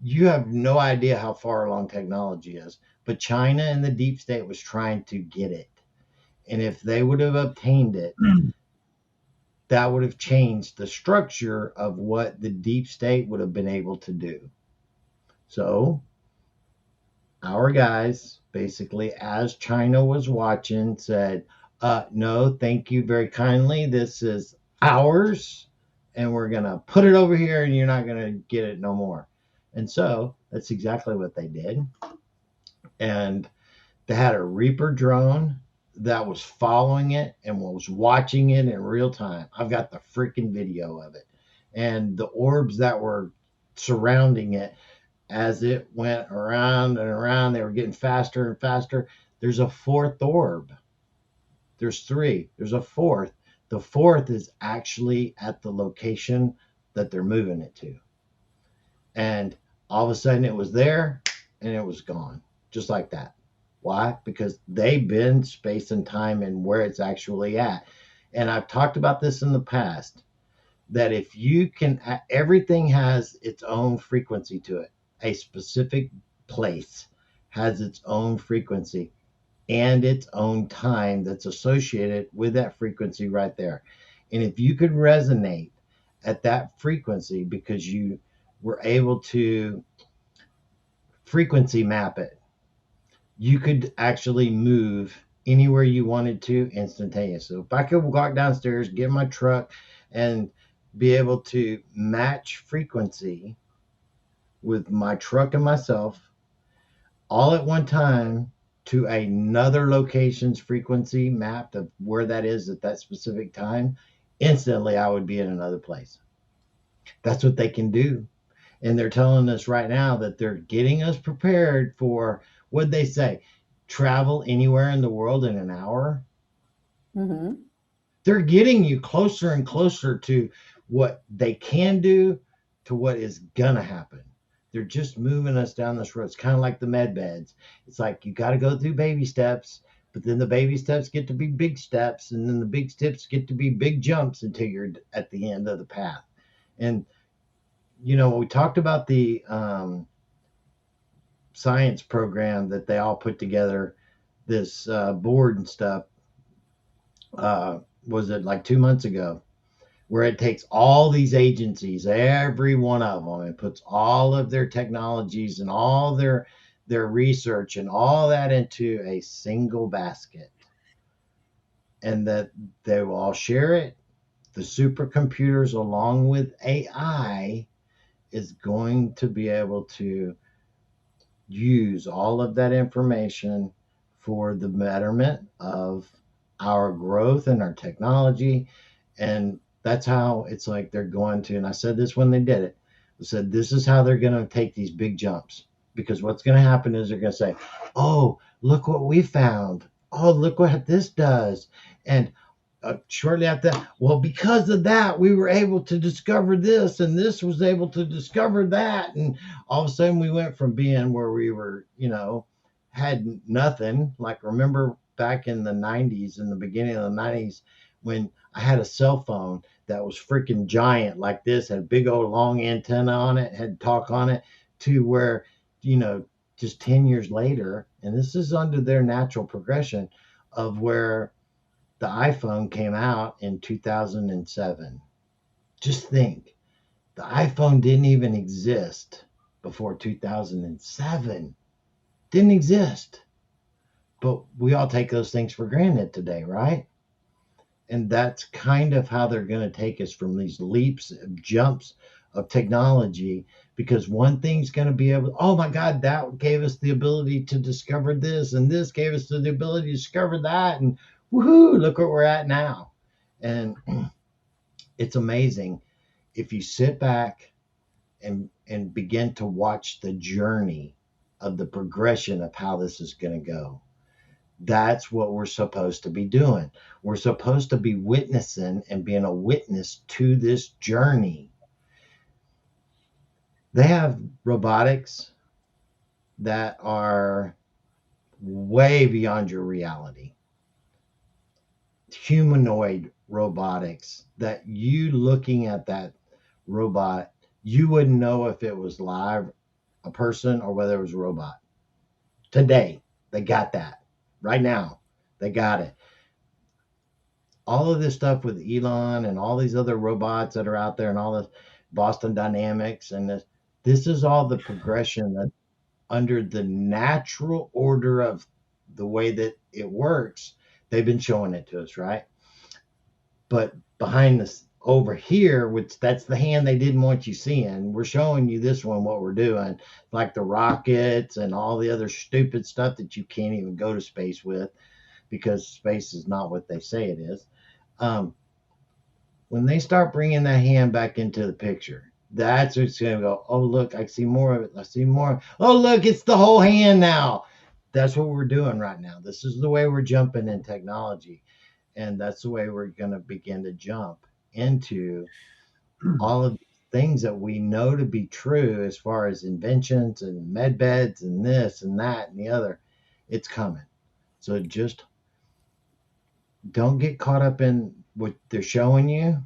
you have no idea how far along technology is, but China and the deep state was trying to get it. And if they would have obtained it, that would have changed the structure of what the deep state would have been able to do. So our guys, basically, as China was watching, said, no, thank you very kindly. This is ours, and we're going to put it over here, and you're not going to get it no more. And so that's exactly what they did. And they had a Reaper drone that was following it and was watching it in real time. I've got the freaking video of it. And the orbs that were surrounding it, as it went around and around, they were getting faster and faster. There's a fourth orb. There's three. There's a fourth. The fourth is actually at the location that they're moving it to. And all of a sudden it was there and it was gone. Just like that. Why? Because they bend space and time and where it's actually at. And I've talked about this in the past, that if you can, everything has its own frequency to it. A specific place has its own frequency and its own time that's associated with that frequency right there. And if you could resonate at that frequency because you were able to frequency map it, you could actually move anywhere you wanted to instantaneously. So if I could walk downstairs, get my truck, and be able to match frequency with my truck and myself all at one time to another location's frequency mapped of where that is at that specific time, instantly I would be in another place. That's what they can do. And they're telling us right now that they're getting us prepared for, what'd they say, travel anywhere in the world in an hour.
Mm-hmm.
They're getting you closer and closer to what they can do, to what is gonna happen. They're just moving us down this road. It's kind of like the med beds. It's like you got to go through baby steps, but then the baby steps get to be big steps, and then the big steps get to be big jumps until you're at the end of the path. And, you know, we talked about the science program that they all put together, this board and stuff. Was it like 2 months ago, where it takes all these agencies, every one of them, and puts all of their technologies and all their research and all that into a single basket, and that they will all share it. The supercomputers, along with AI, is going to be able to use all of that information for the betterment of our growth and our technology. And that's how it's like they're going to, and I said this when they did it, I said, this is how they're going to take these big jumps, because what's going to happen is they're going to say, oh, look what we found. Oh, look what this does. And shortly after that, well, because of that, we were able to discover this, and this was able to discover that. And all of a sudden we went from being where we were, you know, had nothing. Like, remember back in the 90s, in the beginning of the 90s, when I had a cell phone that was freaking giant like this, had a big old long antenna on it, had talk on it, to where, you know, just 10 years later, and this is under their natural progression of where the iPhone came out in 2007. Just think, the iPhone didn't even exist before 2007. Didn't exist. But we all take those things for granted today, right? And that's kind of how they're going to take us from these leaps, jumps of technology, because one thing's going to be able, oh my God, that gave us the ability to discover this, and this gave us the ability to discover that, and woohoo, look where we're at now. And it's amazing if you sit back and begin to watch the journey of the progression of how this is going to go. That's what we're supposed to be doing. We're supposed to be witnessing and being a witness to this journey. They have robotics that are way beyond your reality. Humanoid robotics that you looking at that robot, you wouldn't know if it was live, a person, or whether it was a robot. Today, they got that. Right now, they got it. All of this stuff with Elon and all these other robots that are out there, and all this Boston Dynamics, and this is all the progression that under the natural order of the way that it works. They've been showing it to us, right? But behind this over here, which that's the hand they didn't want you seeing, we're showing you this one, what we're doing, like the rockets and all the other stupid stuff that you can't even go to space with, because space is not what they say it is. When they start bringing that hand back into the picture, that's what's going to go, oh, look, I see more of it. I see more. Oh, look, it's the whole hand now. That's what we're doing right now. This is the way we're jumping in technology. And that's the way we're going to begin to jump into all of the things that we know to be true as far as inventions and med beds and this and that and the other. It's coming. So just don't get caught up in what they're showing you.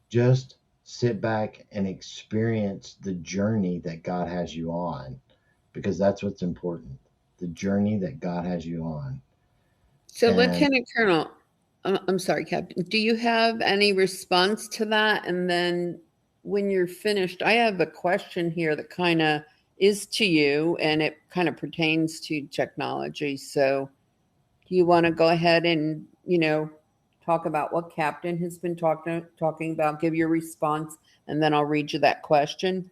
Just sit back and experience the journey that God has you on, because that's what's important. The journey that God has you on.
So, Lieutenant Colonel, I'm sorry, Captain, do you have any response to that? And then when you're finished, I have a question here that kind of is to you, and it kind of pertains to technology. So do you want to go ahead and, talk about what Captain has been talking about, give your response, and then I'll read you that question?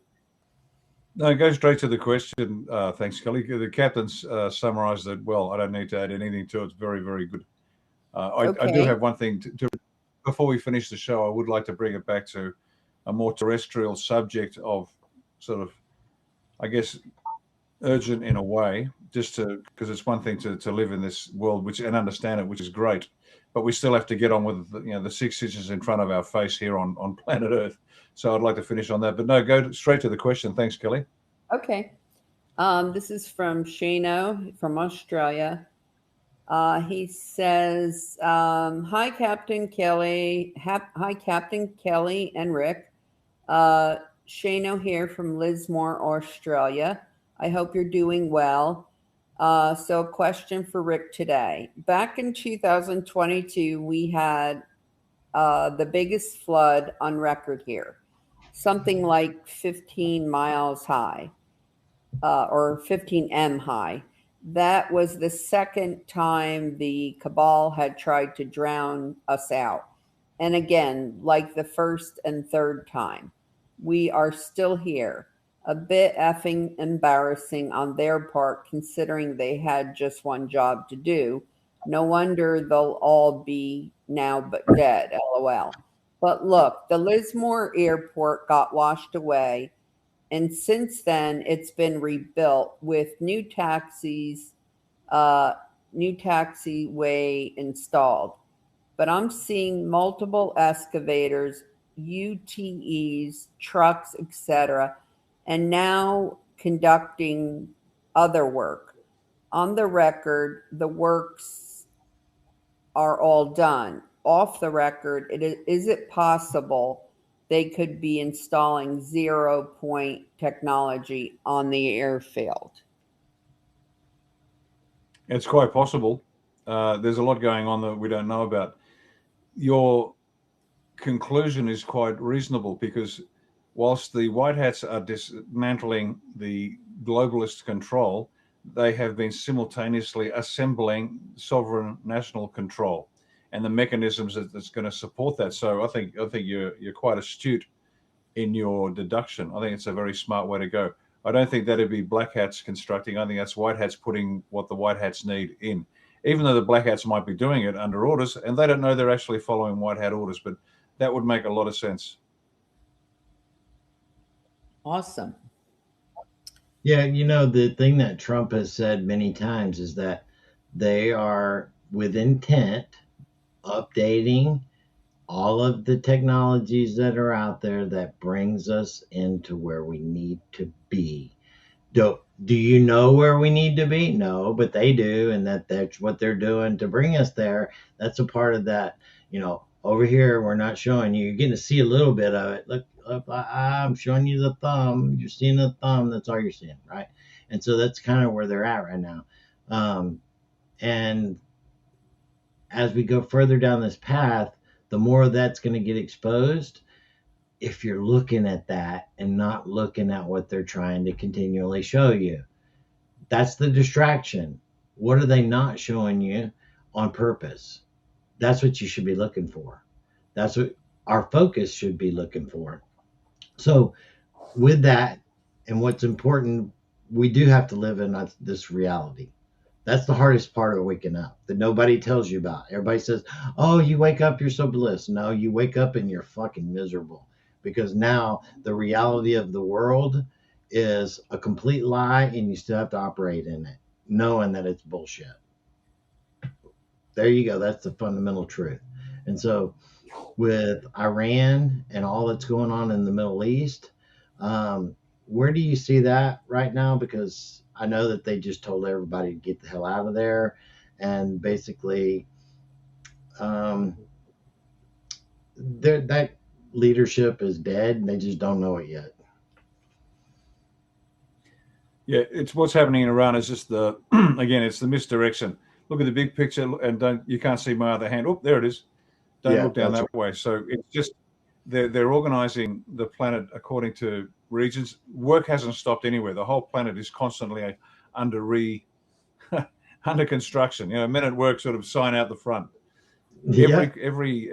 No, go straight to the question. Thanks, Kelly. The captain's summarized it well. I don't need to add anything to it. It's very, very good. Okay. I do have one thing to before we finish the show. I would like to bring it back to a more terrestrial subject of sort of, I guess, urgent in a way, just because it's one thing to live in this world and understand it, which is great, but we still have to get on with the 6 inches in front of our face here on planet Earth. So I'd like to finish on that, but no, go straight to the question. Thanks, Kelly.
Okay. This is from Shano from Australia. He says, "Hi, Captain Kelly. Hi, Captain Kelly and Rick. Shano here from Lismore, Australia. I hope you're doing well. So, a question for Rick today. Back in 2022, we had the biggest flood on record here, something like 15 miles high, or 15 m high. That was the second time the cabal had tried to drown us out. And again, like the first and third time, we are still here. A bit effing embarrassing on their part, considering they had just one job to do. No wonder they'll all be now but dead, lol. But look, the Lismore airport got washed away, and since then it's been rebuilt with new taxiway installed. But I'm seeing multiple excavators, UTEs, trucks, etc., and now conducting other work. On the record, the works are all done. Off the record, is it possible they could be installing 0 point technology on the airfield?
It's quite possible. There's a lot going on that we don't know about. Your conclusion is quite reasonable, because whilst the White Hats are dismantling the globalist control, they have been simultaneously assembling sovereign national control and the mechanisms that's going to support that. So I think you're quite astute in your deduction. I think it's a very smart way to go. I don't think that'd be Black Hats constructing. I think that's White Hats putting what the White Hats need in, even though the Black Hats might be doing it under orders and they don't know they're actually following White Hat orders. But that would make a lot of sense.
Awesome.
Yeah, you know, the thing that Trump has said many times is that they are with intent updating all of the technologies that are out there that brings us into where we need to be. Do you know where we need to be? No, but they do, and that's what they're doing to bring us there. That's a part of that. You know, over here we're not showing you. You're getting to see a little bit of it. Look up, I'm showing you the thumb. You're seeing the thumb. That's all you're seeing, right? And so that's kind of where they're at right now. And as we go further down this path, the more that's going to get exposed. If you're looking at that and not looking at what they're trying to continually show you, that's the distraction. What are they not showing you on purpose? That's what you should be looking for. That's what our focus should be looking for. So with that, and what's important, we do have to live in this reality. That's the hardest part of waking up that nobody tells you about. Everybody says, oh, you wake up, you're so blessed. No, you wake up and you're fucking miserable, because now the reality of the world is a complete lie and you still have to operate in it, knowing that it's bullshit. There you go. That's the fundamental truth. And so with Iran and all that's going on in the Middle East, where do you see that right now? Because I know that they just told everybody to get the hell out of there, and basically that leadership is dead and they just don't know it yet.
Yeah, it's what's happening in Iran is just it's the misdirection. Look at the big picture, and you can't see my other hand. Oh, there it is. Don't look down that way. So it's just they're organizing the planet according to regions. Work hasn't stopped anywhere. The whole planet is constantly under construction. You know, men at work sort of sign out the front.
Yeah.
Every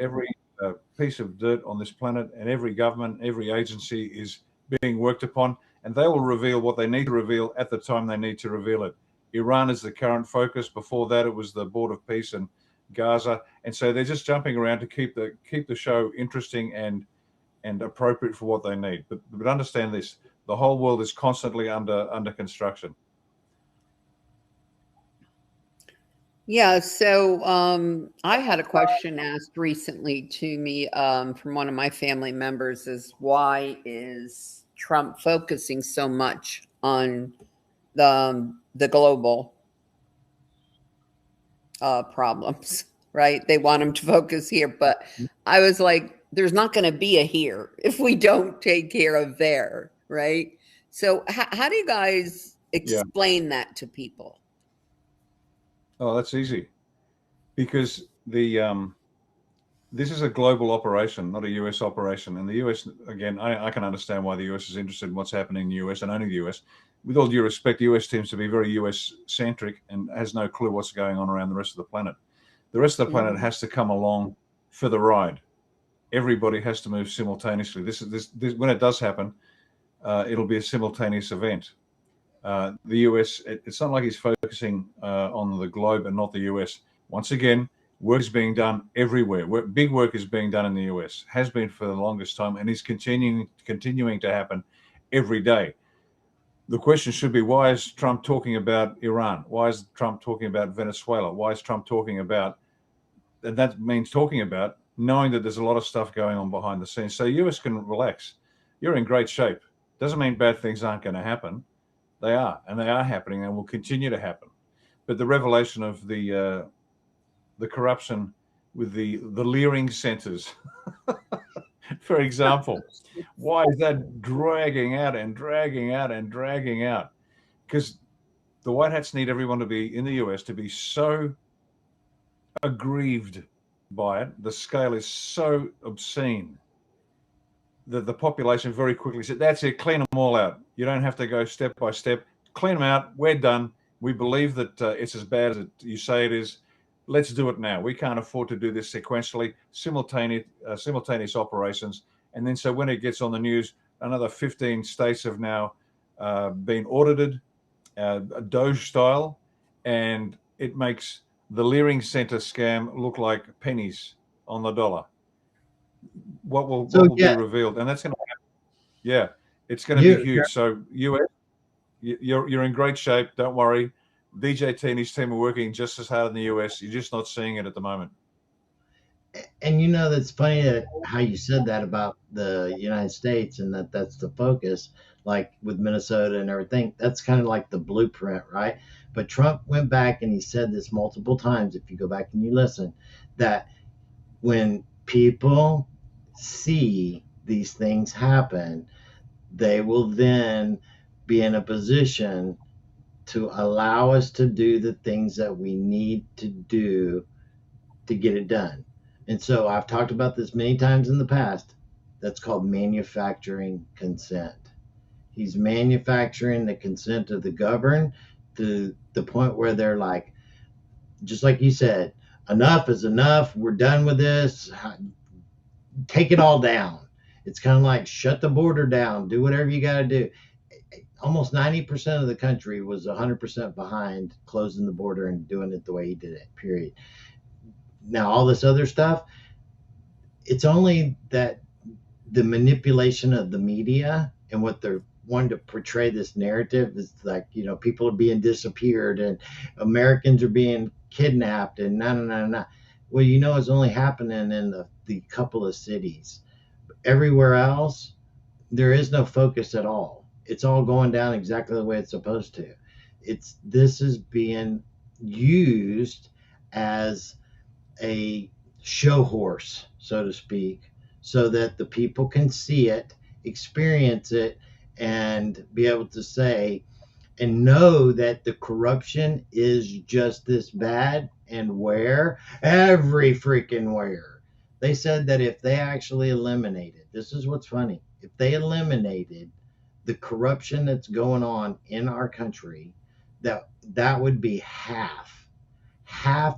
piece of dirt on this planet and every government, every agency is being worked upon, and they will reveal what they need to reveal at the time they need to reveal it. Iran is the current focus. Before that, it was the Board of Peace and Gaza, and so they're just jumping around to keep the show interesting and appropriate for what they need. But understand this: the whole world is constantly under construction.
Yeah, so I had a question asked recently to me from one of my family members: is why is Trump focusing so much on the global problems, right? They want them to focus here, but I was like, there's not going to be a here if we don't take care of there, right? So how do you guys explain that to people?
Oh, that's easy, because this is a global operation, not a US operation. And the US, again, I can understand why the US is interested in what's happening in the US and only the US. With all due respect, the US seems to be very US centric and has no clue what's going on around the rest of the planet. The rest of the planet has to come along for the ride. Everybody has to move simultaneously. This when it does happen, it'll be a simultaneous event. The US, it's not like he's focusing on the globe and not the US. Once again, work is being done everywhere. Big work is being done in the US, has been for the longest time, and is continuing to happen every day. The question should be, why is Trump talking about Iran? Why is Trump talking about Venezuela? Why is Trump talking about, and that means talking about, knowing that there's a lot of stuff going on behind the scenes. So US can relax. You're in great shape. Doesn't mean bad things aren't going to happen. They are, and they are happening and will continue to happen. But the revelation of the corruption with the leering centers, for example, why is that dragging out and dragging out and dragging out? Because the white hats need everyone to be in the US to be so aggrieved by it. The scale is so obscene that the population very quickly said, that's it, clean them all out. You don't have to go step by step. Clean them out. We're done. We believe that it's as bad as you say it is. Let's do it now. We can't afford to do this sequentially, simultaneous operations. And then so when it gets on the news, another 15 states have now been audited, Doge style, and it makes the Leering Center scam look like pennies on the dollar. What will be revealed? And that's going to happen. Yeah, it's going to be huge. So US, you're in great shape. Don't worry. DJT and his team are working just as hard in the US. You're just not seeing it at the moment.
And that's funny that how you said that about the United States and that's the focus, like with Minnesota and everything. That's kind of like the blueprint, right? But Trump went back and he said this multiple times, if you go back and you listen, that when people see these things happen, they will then be in a position to allow us to do the things that we need to do to get it done. And so I've talked about this many times in the past. That's called manufacturing consent. He's manufacturing the consent of the governed to the point where they're like, just like you said, enough is enough. We're done with this. Take it all down. It's kind of like shut the border down. Do whatever you got to do. Almost 90% of the country was 100% behind closing the border and doing it the way he did it, period. Now, all this other stuff, it's only that the manipulation of the media and what they're wanting to portray this narrative is like, people are being disappeared and Americans are being kidnapped and no. Well, it's only happening in the couple of cities. Everywhere else, there is no focus at all. It's all going down exactly the way it's supposed to. This is being used as a show horse, so to speak, so that the people can see it, experience it, and be able to say and know that the corruption is just this bad and where? Every freaking where. They said that if they actually eliminated, this is what's funny, if they eliminated the corruption that's going on in our country, that would be half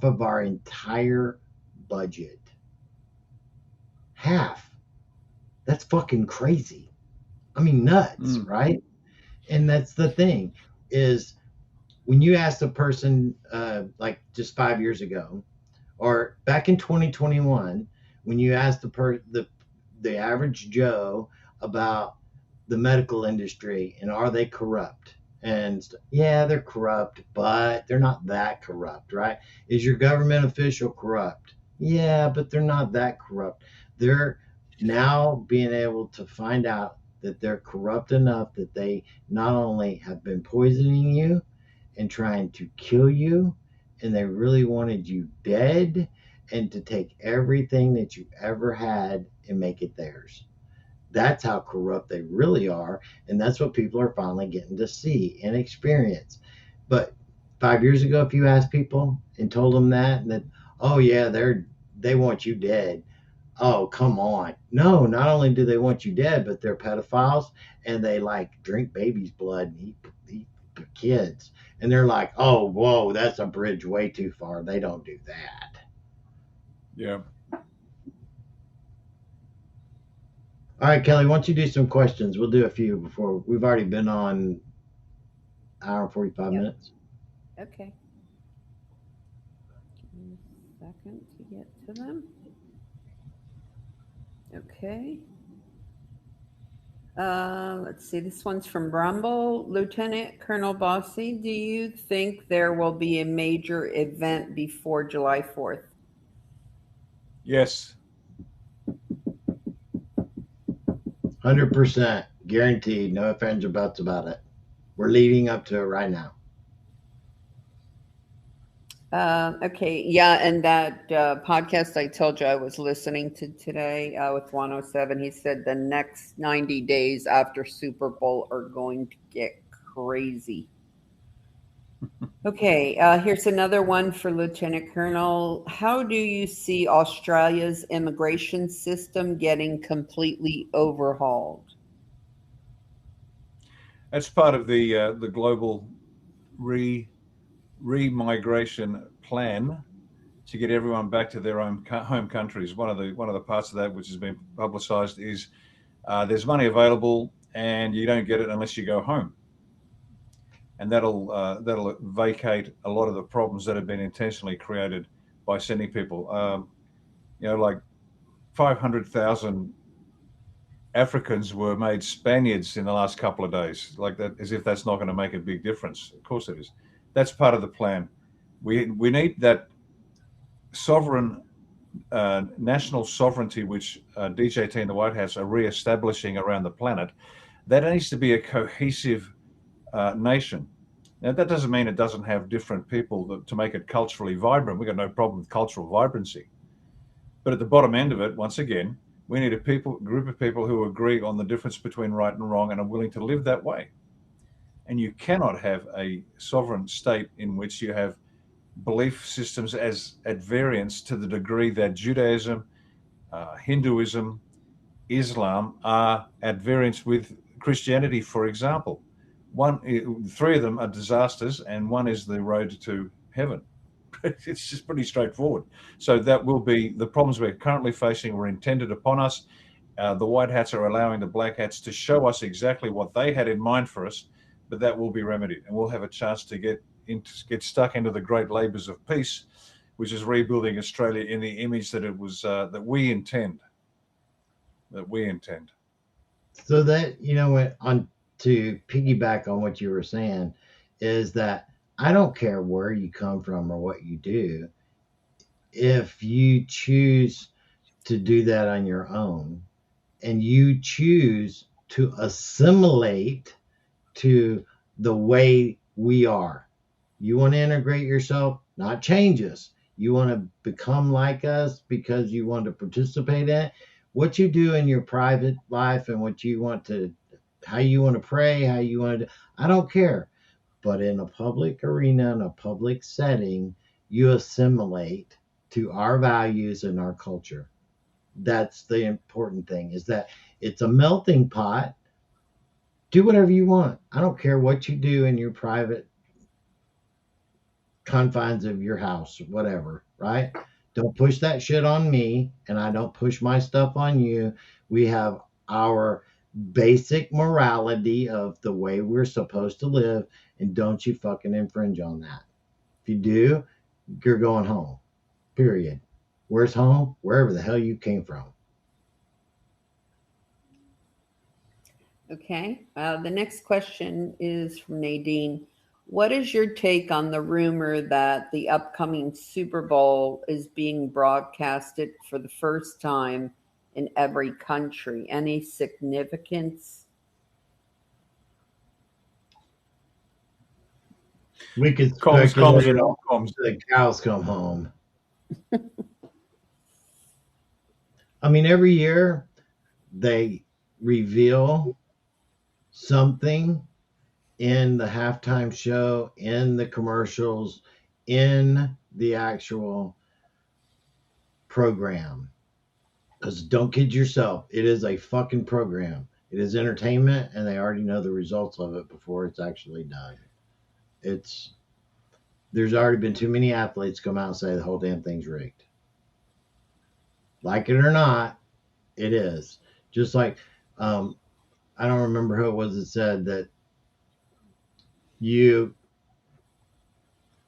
of our entire budget. Half. That's fucking crazy. I mean, nuts, right? And that's the thing is when you ask a person like just 5 years ago or back in 2021, when you ask the average Joe about the medical industry and are they corrupt? And yeah, they're corrupt, but they're not that corrupt, right? Is your government official corrupt? Yeah, but they're not that corrupt. They're now being able to find out that they're corrupt enough that they not only have been poisoning you and trying to kill you, and they really wanted you dead and to take everything that you ever had and make it theirs. That's how corrupt they really are. And that's what people are finally getting to see and experience. But 5 years ago, if you asked people and told them that, oh yeah, they want you dead. Oh, come on. No, not only do they want you dead, but they're pedophiles and they like drink babies' blood and eat kids. And they're like, oh, whoa, that's a bridge way too far. They don't do that.
Yeah.
All right, Kelly, why don't you do some questions? We'll do a few before we've already been on an hour and 45 minutes.
Okay. Give me a second to get to them. Okay. Let's see. This one's from Brumble. Lieutenant Colonel Bosi, do you think there will be a major event before July 4th?
Yes.
100% guaranteed. No ifs, ands, or buts about it. We're leading up to it right now.
Okay. Yeah. And that podcast I told you I was listening to today with 107, he said the next 90 days after Super Bowl are going to get crazy. Okay. Here's another one for Lieutenant Colonel. How do you see Australia's immigration system getting completely overhauled?
That's part of the global remigration plan to get everyone back to their own home countries. One of the parts of that which has been publicized is there's money available and you don't get it unless you go home, and that'll vacate a lot of the problems that have been intentionally created by sending people. Like 500,000 Africans were made Spaniards in the last couple of days, like that, as if that's not going to make a big difference. Of course it is. That's part of the plan. We need that sovereign national sovereignty, which DJT and the White House are re-establishing around the planet. That needs to be a cohesive nation. Now, that doesn't mean it doesn't have different people to make it culturally vibrant. We've got no problem with cultural vibrancy. But at the bottom end of it, once again, we need a group of people who agree on the difference between right and wrong and are willing to live that way. And you cannot have a sovereign state in which you have belief systems as at variance to the degree that Judaism, Hinduism, Islam are at variance with Christianity, for example. Three of them are disasters, and one is the road to heaven. It's just pretty straightforward. So that will be the problems we're currently facing were intended upon us. The white hats are allowing the black hats to show us exactly what they had in mind for us, but that will be remedied, and we'll have a chance to get stuck into the great labors of peace, which is rebuilding Australia in the image that it was that we intend.
So that, on to piggyback on what you were saying, is that I don't care where you come from or what you do. If you choose to do that on your own and you choose to assimilate to the way we are, you want to integrate yourself, not change us. You want to become like us because you want to participate in it. What you do in your private life and how you want to pray, how you want to, I don't care. But in a public arena, in a public setting, you assimilate to our values and our culture. That's the important thing, is that it's a melting pot. Do whatever you want. I don't care what you do in your private confines of your house, whatever, right? Don't push that shit on me, and I don't push my stuff on you. We have our basic morality of the way we're supposed to live, and don't you fucking infringe on that. If you do, you're going home. Period. Where's home? Wherever the hell you came from.
Okay. The next question is from Nadine. What is your take on the rumor that the upcoming Super Bowl is being broadcasted for the first time in every country? Any significance
We could
Comms,
speculate
and
until
non-comms.
the cows come home. I mean, every year they reveal something in the halftime show, in the commercials, in the actual program. Because don't kid yourself, it is a fucking program. It is entertainment, and they already know the results of it before it's actually done. There's already been too many athletes come out and say the whole damn thing's rigged. Like it or not, it is. Just like, I don't remember who it was that said that you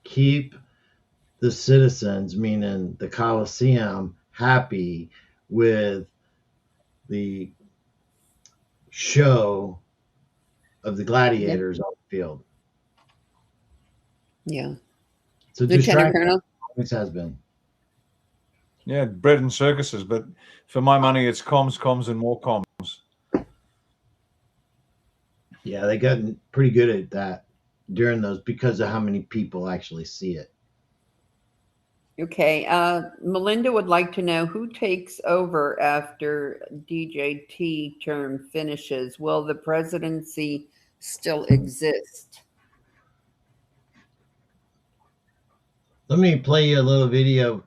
keep the citizens, meaning the Coliseum, happy with the show of the gladiators on the field.
Yeah.
So
Lieutenant Colonel.
This has been.
Yeah, bread and circuses, but for my money, it's comms, and more comms.
Yeah, they gotten pretty good at that during those because of how many people actually see it.
Okay. Melinda would like to know who takes over after DJT term finishes. Will the presidency still exist?
Let me play you a little video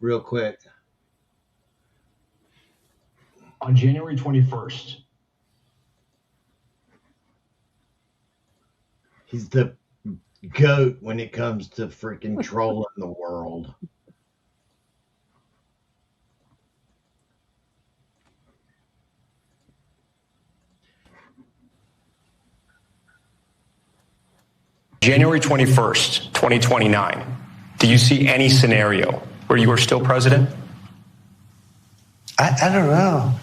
real quick.
On January 21st,
He's the GOAT when it comes to freaking trolling the world.
January 21st, 2029, do you see any scenario where you are still president?
I don't know.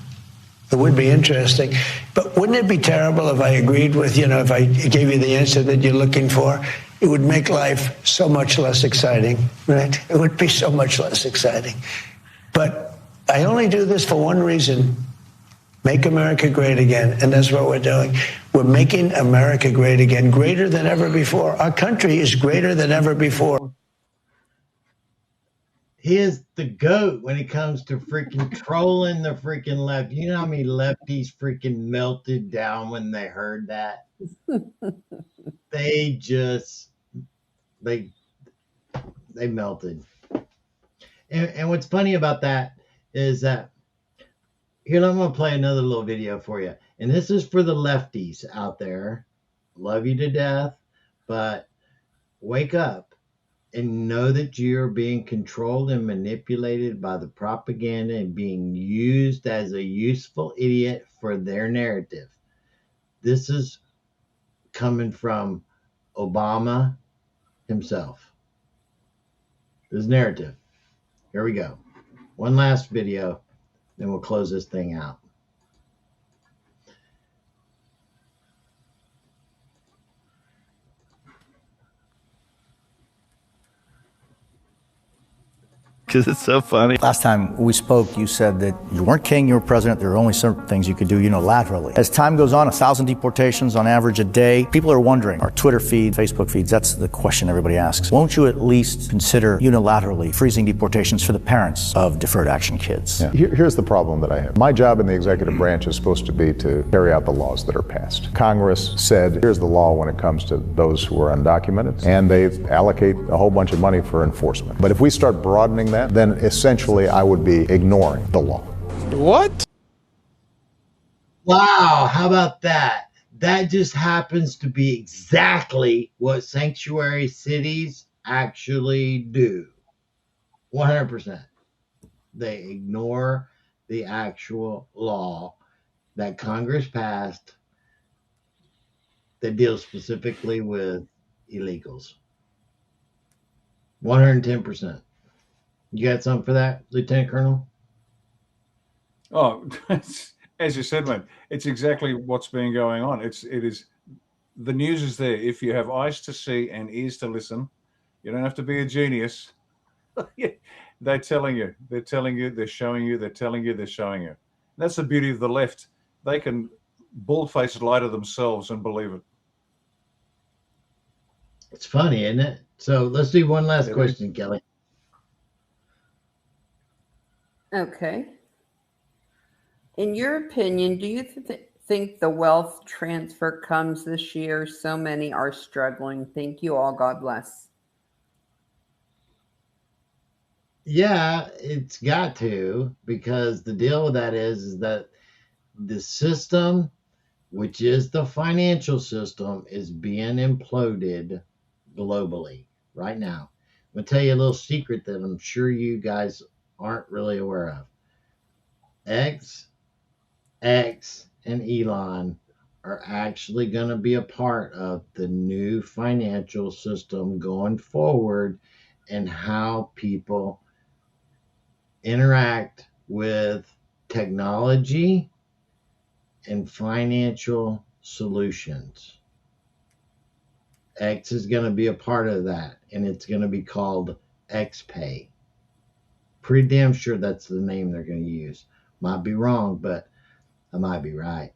It would be interesting. But wouldn't it be terrible if I agreed with, if I gave you the answer that you're looking for? It would make life so much less exciting, right? It would be so much less exciting. But I only do this for one reason. Make America great again. And that's what we're doing. We're making America great again, greater than ever before. Our country is greater than ever before.
He is the GOAT when it comes to freaking trolling the freaking left. You know how many lefties freaking melted down when they heard that? They melted. And what's funny about that is that here, I'm going to play another little video for you. And this is for the lefties out there. Love you to death, but wake up and know that you're being controlled and manipulated by the propaganda and being used as a useful idiot for their narrative. This is coming from Obama himself. This narrative. Here we go. One last video, then we'll close this thing out.
Because it's so funny. Last time we spoke, you said that you weren't king, you were president. There were only certain things you could do unilaterally. As time goes on, 1,000 deportations on average a day. People are wondering, our Twitter feed, Facebook feeds, that's the question everybody asks. Won't you at least consider unilaterally freezing deportations for the parents of deferred action kids?
Yeah. Here's the problem that I have. My job in the executive branch is supposed to be to carry out the laws that are passed. Congress said, here's the law when it comes to those who are undocumented, and they allocate a whole bunch of money for enforcement. But if we start broadening that, then essentially I would be ignoring the law.
What?
Wow, how about that? That just happens to be exactly what sanctuary cities actually do. 100%. They ignore the actual law that Congress passed that deals specifically with illegals. 110%. You got something for that, Lieutenant Colonel?
Oh, as you said, man, it's exactly what's been going on. It is the news is there. If you have eyes to see and ears to listen, you don't have to be a genius. They're telling you, they're showing you, they're telling you, they're showing you. That's the beauty of the left. They can bull-faced lie to themselves and believe it.
It's funny, isn't it? So let's do one last
It is.
question, Kelly.
Okay. In your opinion, do you think the wealth transfer comes this year? So many are struggling. Thank you all. God bless.
Yeah, it's got to, because the deal with that is that the system, which is the financial system, is being imploded globally right now. I'm going to tell you a little secret that I'm sure you guys aren't really aware of. X, and Elon are actually going to be a part of the new financial system going forward, and how people interact with technology and financial solutions. X is going to be a part of that, and it's going to be called XPay. Pretty damn sure that's the name they're going to use. Might be wrong, but I might be right.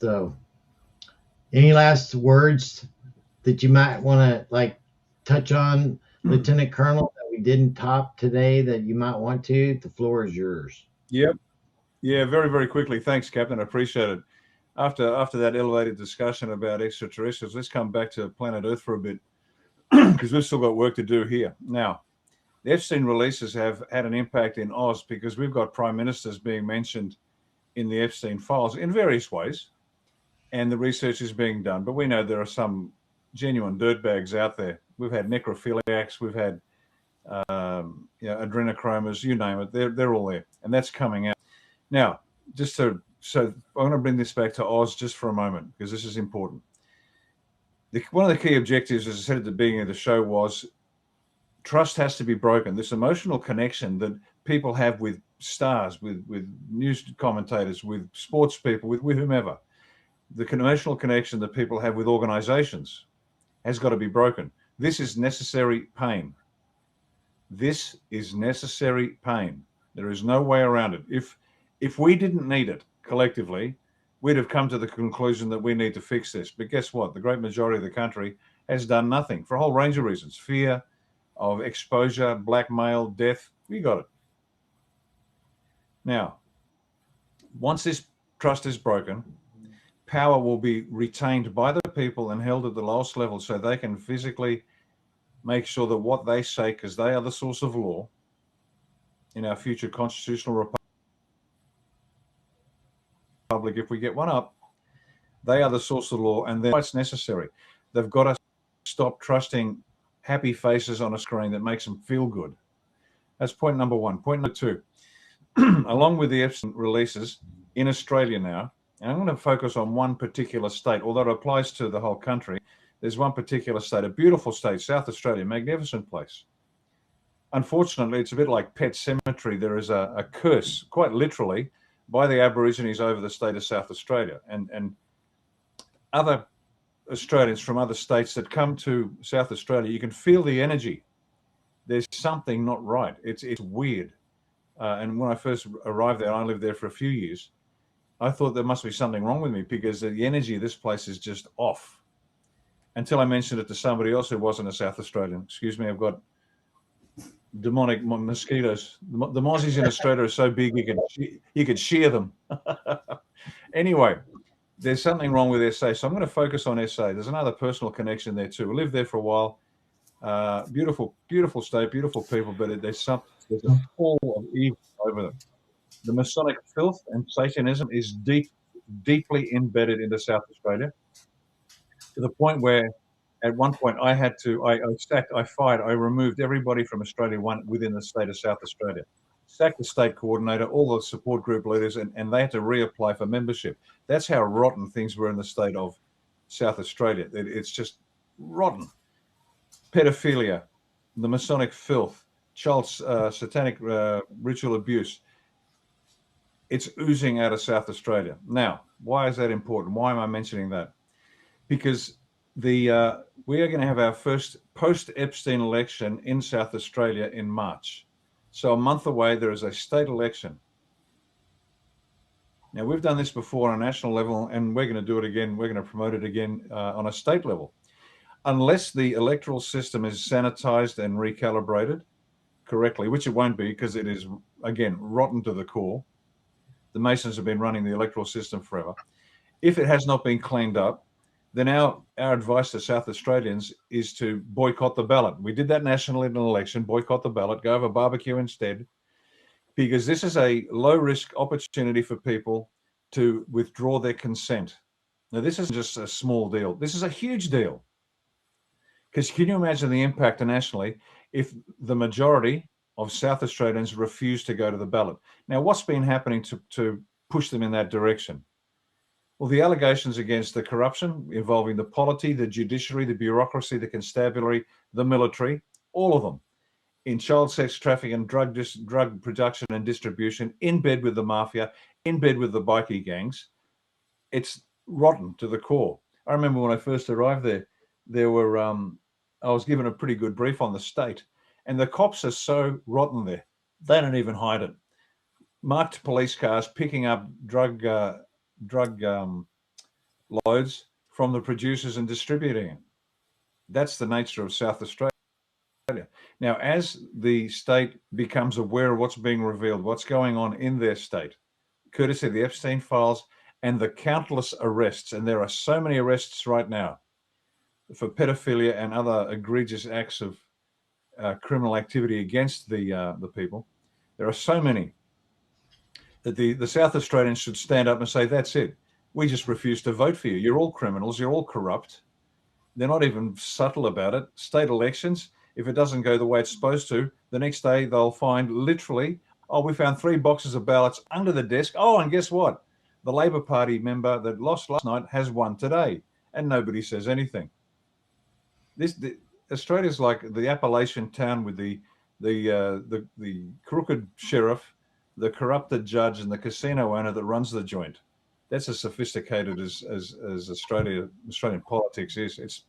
So, any last words that you might want to touch on, Lieutenant Colonel, that we didn't top today that you might want to? The floor is yours.
Yep. Yeah, very, very quickly. Thanks, Captain. I appreciate it. After that elevated discussion about extraterrestrials, let's come back to planet Earth for a bit, because we've still got work to do here. Now, the Epstein releases have had an impact in Oz, because we've got prime ministers being mentioned in the Epstein files in various ways, and the research is being done. But we know there are some genuine dirtbags out there. We've had necrophiliacs, we've had adrenochromas, you name it. They're all there, and that's coming out. Now, so I'm going to bring this back to Oz just for a moment, because this is important. One of the key objectives, as I said at the beginning of the show, was trust has to be broken. This emotional connection that people have with stars, with news commentators, with sports people, with whomever, the emotional connection that people have with organizations has got to be broken. This is necessary pain. This is necessary pain. There is no way around it. If we didn't need it collectively, we'd have come to the conclusion that we need to fix this. But guess what? The great majority of the country has done nothing for a whole range of reasons. Fear of exposure, blackmail, death. We got it. Now, once this trust is broken, power will be retained by the people and held at the lowest level, so they can physically make sure that what they say, because they are the source of law in our future constitutional republic, if we get one up, they are the source of law, and then it's necessary. They've got to stop trusting happy faces on a screen that makes them feel good. That's point number one. Point number two, along with the Epstein releases in Australia now, and I'm going to focus on one particular state, although it applies to the whole country. There's one particular state, a beautiful state, South Australia, magnificent place. Unfortunately, it's a bit like Pet Cemetery. There is a curse, quite literally, by the Aborigines over the state of South Australia. And other Australians from other states that come to South Australia, you can feel the energy. There's something not right. It's weird. And when I first arrived there, I lived there for a few years, I thought there must be something wrong with me, because the energy of this place is just off. Until I mentioned it to somebody else who wasn't a South Australian. Excuse me, I've got demonic mosquitoes. The mozzies in Australia are so big you could shear them. Anyway, there's something wrong with SA, so I'm going to focus on SA. There's another personal connection there too. We lived there for a while. Beautiful, beautiful state, beautiful people, but there's a fall of evil over them. The Masonic filth and Satanism is deeply embedded into South Australia, to the point where at one point I removed everybody from AustraliaOne within the state of South Australia, sacked the state coordinator, all the support group leaders, and they had to reapply for membership. That's how rotten things were in the state of South Australia. It's just rotten. Pedophilia, the Masonic filth, child satanic ritual abuse. It's oozing out of South Australia. Now, why is that important? Why am I mentioning that? Because we are going to have our first post-Epstein election in South Australia in March. So a month away, there is a state election. Now, we've done this before on a national level, and we're going to do it again. We're going to promote it again on a state level. Unless the electoral system is sanitized and recalibrated correctly, which it won't be because it is, again, rotten to the core. The Masons have been running the electoral system forever. If it has not been cleaned up, then our advice to South Australians is to boycott the ballot. We did that nationally in an election, boycott the ballot, go have a barbecue instead, because this is a low-risk opportunity for people to withdraw their consent. Now, this isn't just a small deal. This is a huge deal. Because can you imagine the impact nationally if the majority of South Australians refuse to go to the ballot? Now, what's been happening to push them in that direction? Well, the allegations against the corruption involving the polity, the judiciary, the bureaucracy, the constabulary, the military, all of them, in child sex trafficking and drug production and distribution, in bed with the mafia, in bed with the bikie gangs. It's rotten to the core. I remember when I first arrived there were I was given a pretty good brief on the state, and the cops are so rotten there, they don't even hide it. Marked police cars picking up drug loads from the producers and distributing it. That's the nature of South Australia. Now, as the state becomes aware of what's being revealed, what's going on in their state, courtesy of the Epstein files and the countless arrests, and there are so many arrests right now for pedophilia and other egregious acts of criminal activity against the people. There are so many that the South Australians should stand up and say, that's it. We just refuse to vote for you. You're all criminals. You're all corrupt. They're not even subtle about it. State elections, if it doesn't go the way it's supposed to, the next day they'll find literally, oh, we found 3 boxes of ballots under the desk. Oh, and guess what? The Labor Party member that lost last night has won today, and nobody says anything. Australia's like the Appalachian town with the crooked sheriff, the corrupted judge, and the casino owner that runs the joint. That's as sophisticated as Australian politics is.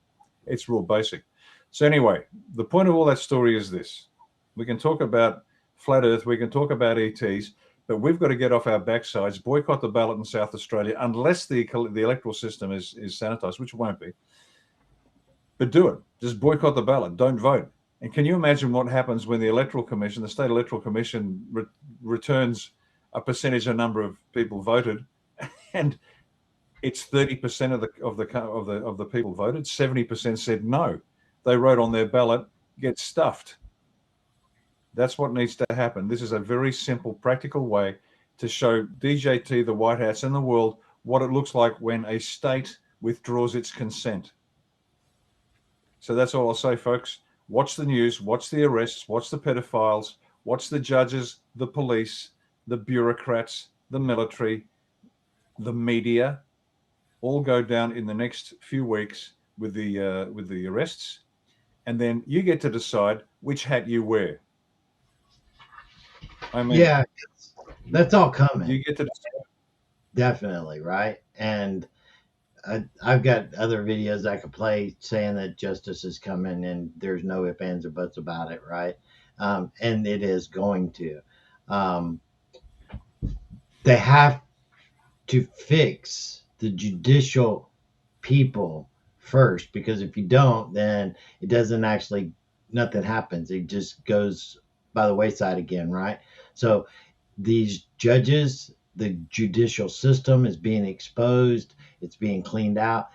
It's real basic. So anyway, the point of all that story is this: we can talk about flat Earth, we can talk about ETs, but we've got to get off our backsides, boycott the ballot in South Australia, unless the electoral system is sanitized, which it won't be. But do it. Just boycott the ballot. Don't vote. And can you imagine what happens when the Electoral Commission, the State Electoral Commission, returns a percentage of number of people voted, and it's 30% of the people voted. 70% said no. They wrote on their ballot, "Get stuffed." That's what needs to happen. This is a very simple, practical way to show DJT, the White Hats, and the world what it looks like when a state withdraws its consent. So that's all I'll say, folks. Watch the news, watch the arrests, watch the pedophiles, watch the judges, the police, the bureaucrats, the military, the media, all go down in the next few weeks with the arrests, and then you get to decide which hat you wear. I mean,
yeah, that's all coming.
You get to decide.
Definitely, right? And I've got other videos I could play saying that justice is coming and there's no ifs, ands, or buts about it, right? And it is going to. They have to fix the judicial people first, because if you don't, then it doesn't actually, nothing happens. It just goes by the wayside again, right? So these judges, the judicial system is being exposed. It's being cleaned out.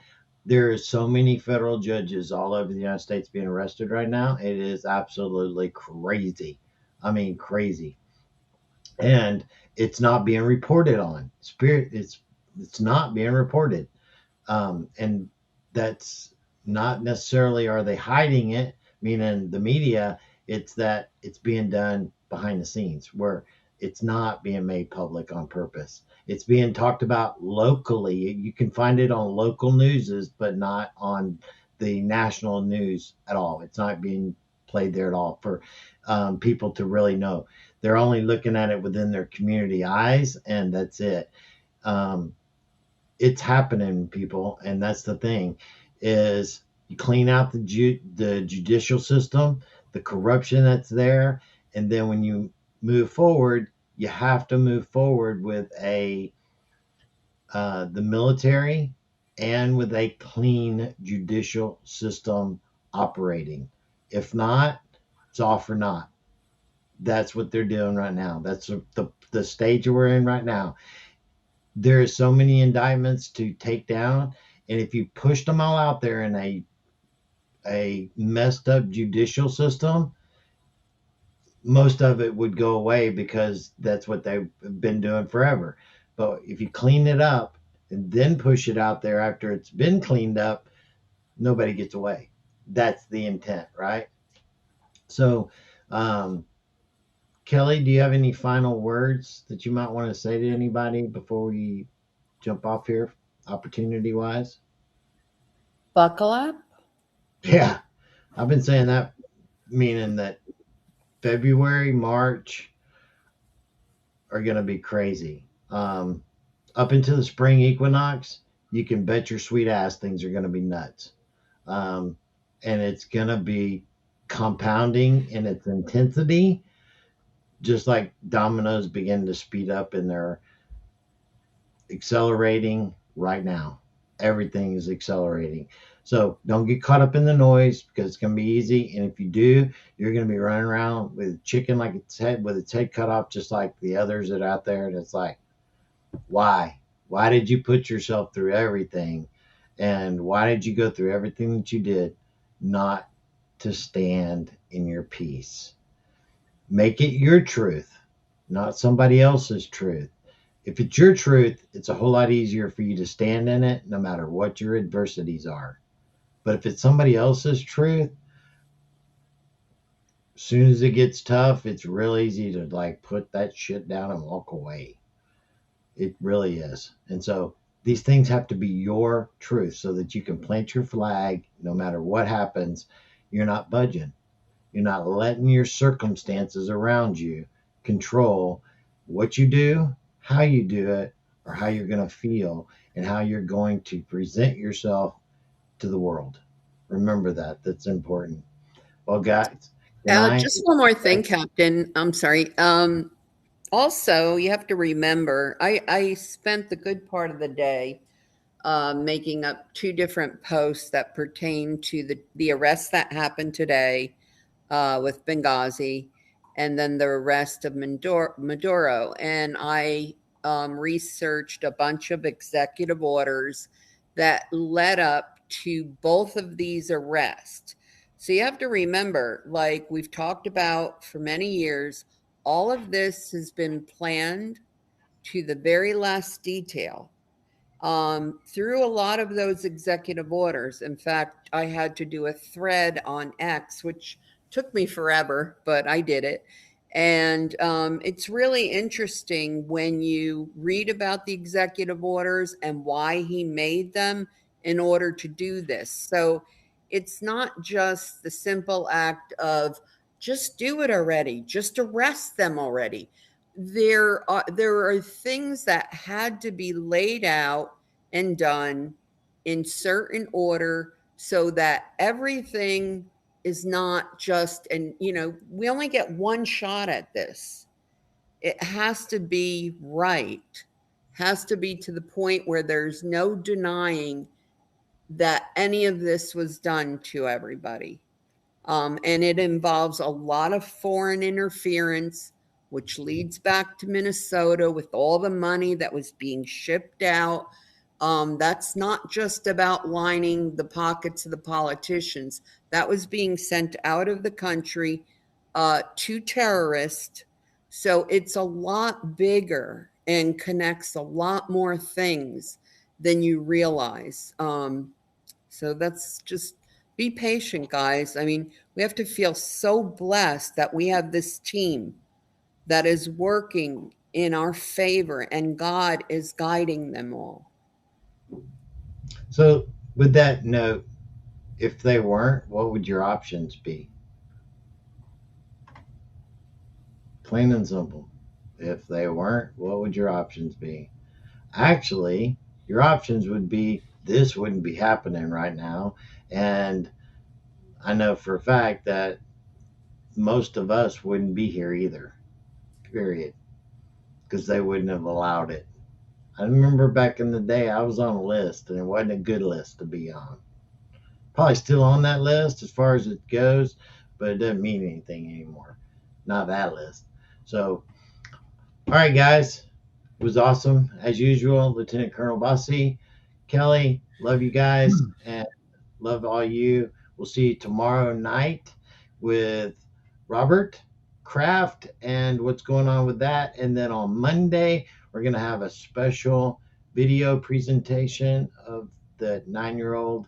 There are so many federal judges all over the United States being arrested right now. It is absolutely crazy. I mean, crazy. And it's not being reported on. It's not being reported. And that's not necessarily are they hiding it, meaning the media. It's that it's being done behind the scenes where it's not being made public on purpose. It's being talked about locally. You can find it on local newses, but not on the national news at all. It's not being played there at all for people to really know. They're only looking at it within their community eyes, and that's it. It's happening, people, and that's the thing, is you clean out the judicial system, the corruption that's there, and then when you move forward, you have to move forward with a the military and with a clean judicial system operating. If not, it's off or not. That's what they're doing right now. That's the stage we're in right now. There are so many indictments to take down, and if you pushed them all out there in a messed up judicial system, most of it would go away because that's what they've been doing forever. But if you clean it up and then push it out there after it's been cleaned up, nobody gets away. That's the intent, right? So, Kelly, do you have any final words that you might want to say to anybody before we jump off here, opportunity wise?
Buckle up.
Yeah, I've been saying that, meaning that February, March are going to be crazy. Up into the spring equinox, you can bet your sweet ass things are going to be nuts. And it's going to be compounding in its intensity, just like dominoes begin to speed up and they're accelerating right now. Everything is accelerating. So don't get caught up in the noise because it's going to be easy. And if you do, you're going to be running around with chicken like its head with its head cut off, just like the others that are out there. And it's like, why? Why did you put yourself through everything? And why did you go through everything that you did? Not to stand in your peace. Make it your truth, not somebody else's truth. If it's your truth, it's a whole lot easier for you to stand in it no matter what your adversities are. But if it's somebody else's truth, as soon as it gets tough, it's real easy to like put that shit down and walk away. It really is. And so these things have to be your truth so that you can plant your flag no matter what happens. You're not budging. You're not letting your circumstances around you control what you do, how you do it, or how you're going to feel and how you're going to present yourself to the world. Remember that. That's important. Well, guys, good night.
Just one more thing, Captain. I'm sorry. Also, you have to remember, I spent the good part of the day making up 2 different posts that pertain to the arrest that happened today with Benghazi, and then the arrest of Maduro. And I researched a bunch of executive orders that led up to both of these arrests. So you have to remember, like we've talked about for many years, all of this has been planned to the very last detail through a lot of those executive orders. In fact, I had to do a thread on X, which took me forever, but I did it. And it's really interesting when you read about the executive orders and why he made them in order to do this. So it's not just the simple act of just do it already, just arrest them already. There are things that had to be laid out and done in certain order so that everything is not just, and we only get one shot at this. It has to be right, has to be to the point where there's no denying that any of this was done to everybody. And it involves a lot of foreign interference, which leads back to Minnesota with all the money that was being shipped out. That's not just about lining the pockets of the politicians. That was being sent out of the country to terrorists. So it's a lot bigger and connects a lot more things than you realize. So that's just, be patient, guys. I mean, we have to feel so blessed that we have this team that is working in our favor and God is guiding them all.
So, with that note, if they weren't, what would your options be? Plain and simple. If they weren't, what would your options be? Actually, your options would be this wouldn't be happening right now. And I know for a fact that most of us wouldn't be here either, period, because they wouldn't have allowed it. I remember back in the day, I was on a list, and it wasn't a good list to be on. Probably still on that list as far as it goes, but it doesn't mean anything anymore. Not that list. So, all right, guys. It was awesome. As usual, Lieutenant Colonel Bosi, Kelly, love you guys, and love all you. We'll see you tomorrow night with Robert Kraft and what's going on with that. And then on Monday, we're going to have a special video presentation of the 9-year-old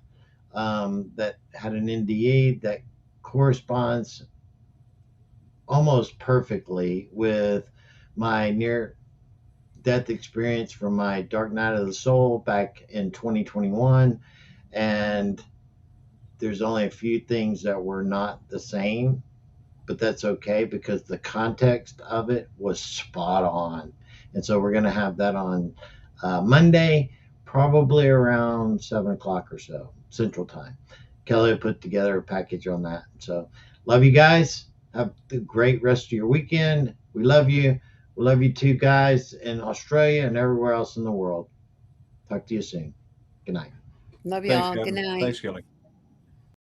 that had an NDA that corresponds almost perfectly with my near death experience from my Dark Night of the Soul back in 2021. And there's only a few things that were not the same, but that's okay because the context of it was spot on. And so we're going to have that on Monday, probably around 7 o'clock or so, Central Time. Kelly will put together a package on that. So love you guys. Have a great rest of your weekend. We love you. We love you too, guys, in Australia and everywhere else in the world. Talk to you soon. Good night.
Love
Thanks,
y'all. Good
Kevin.
night.
Thanks, Kelly.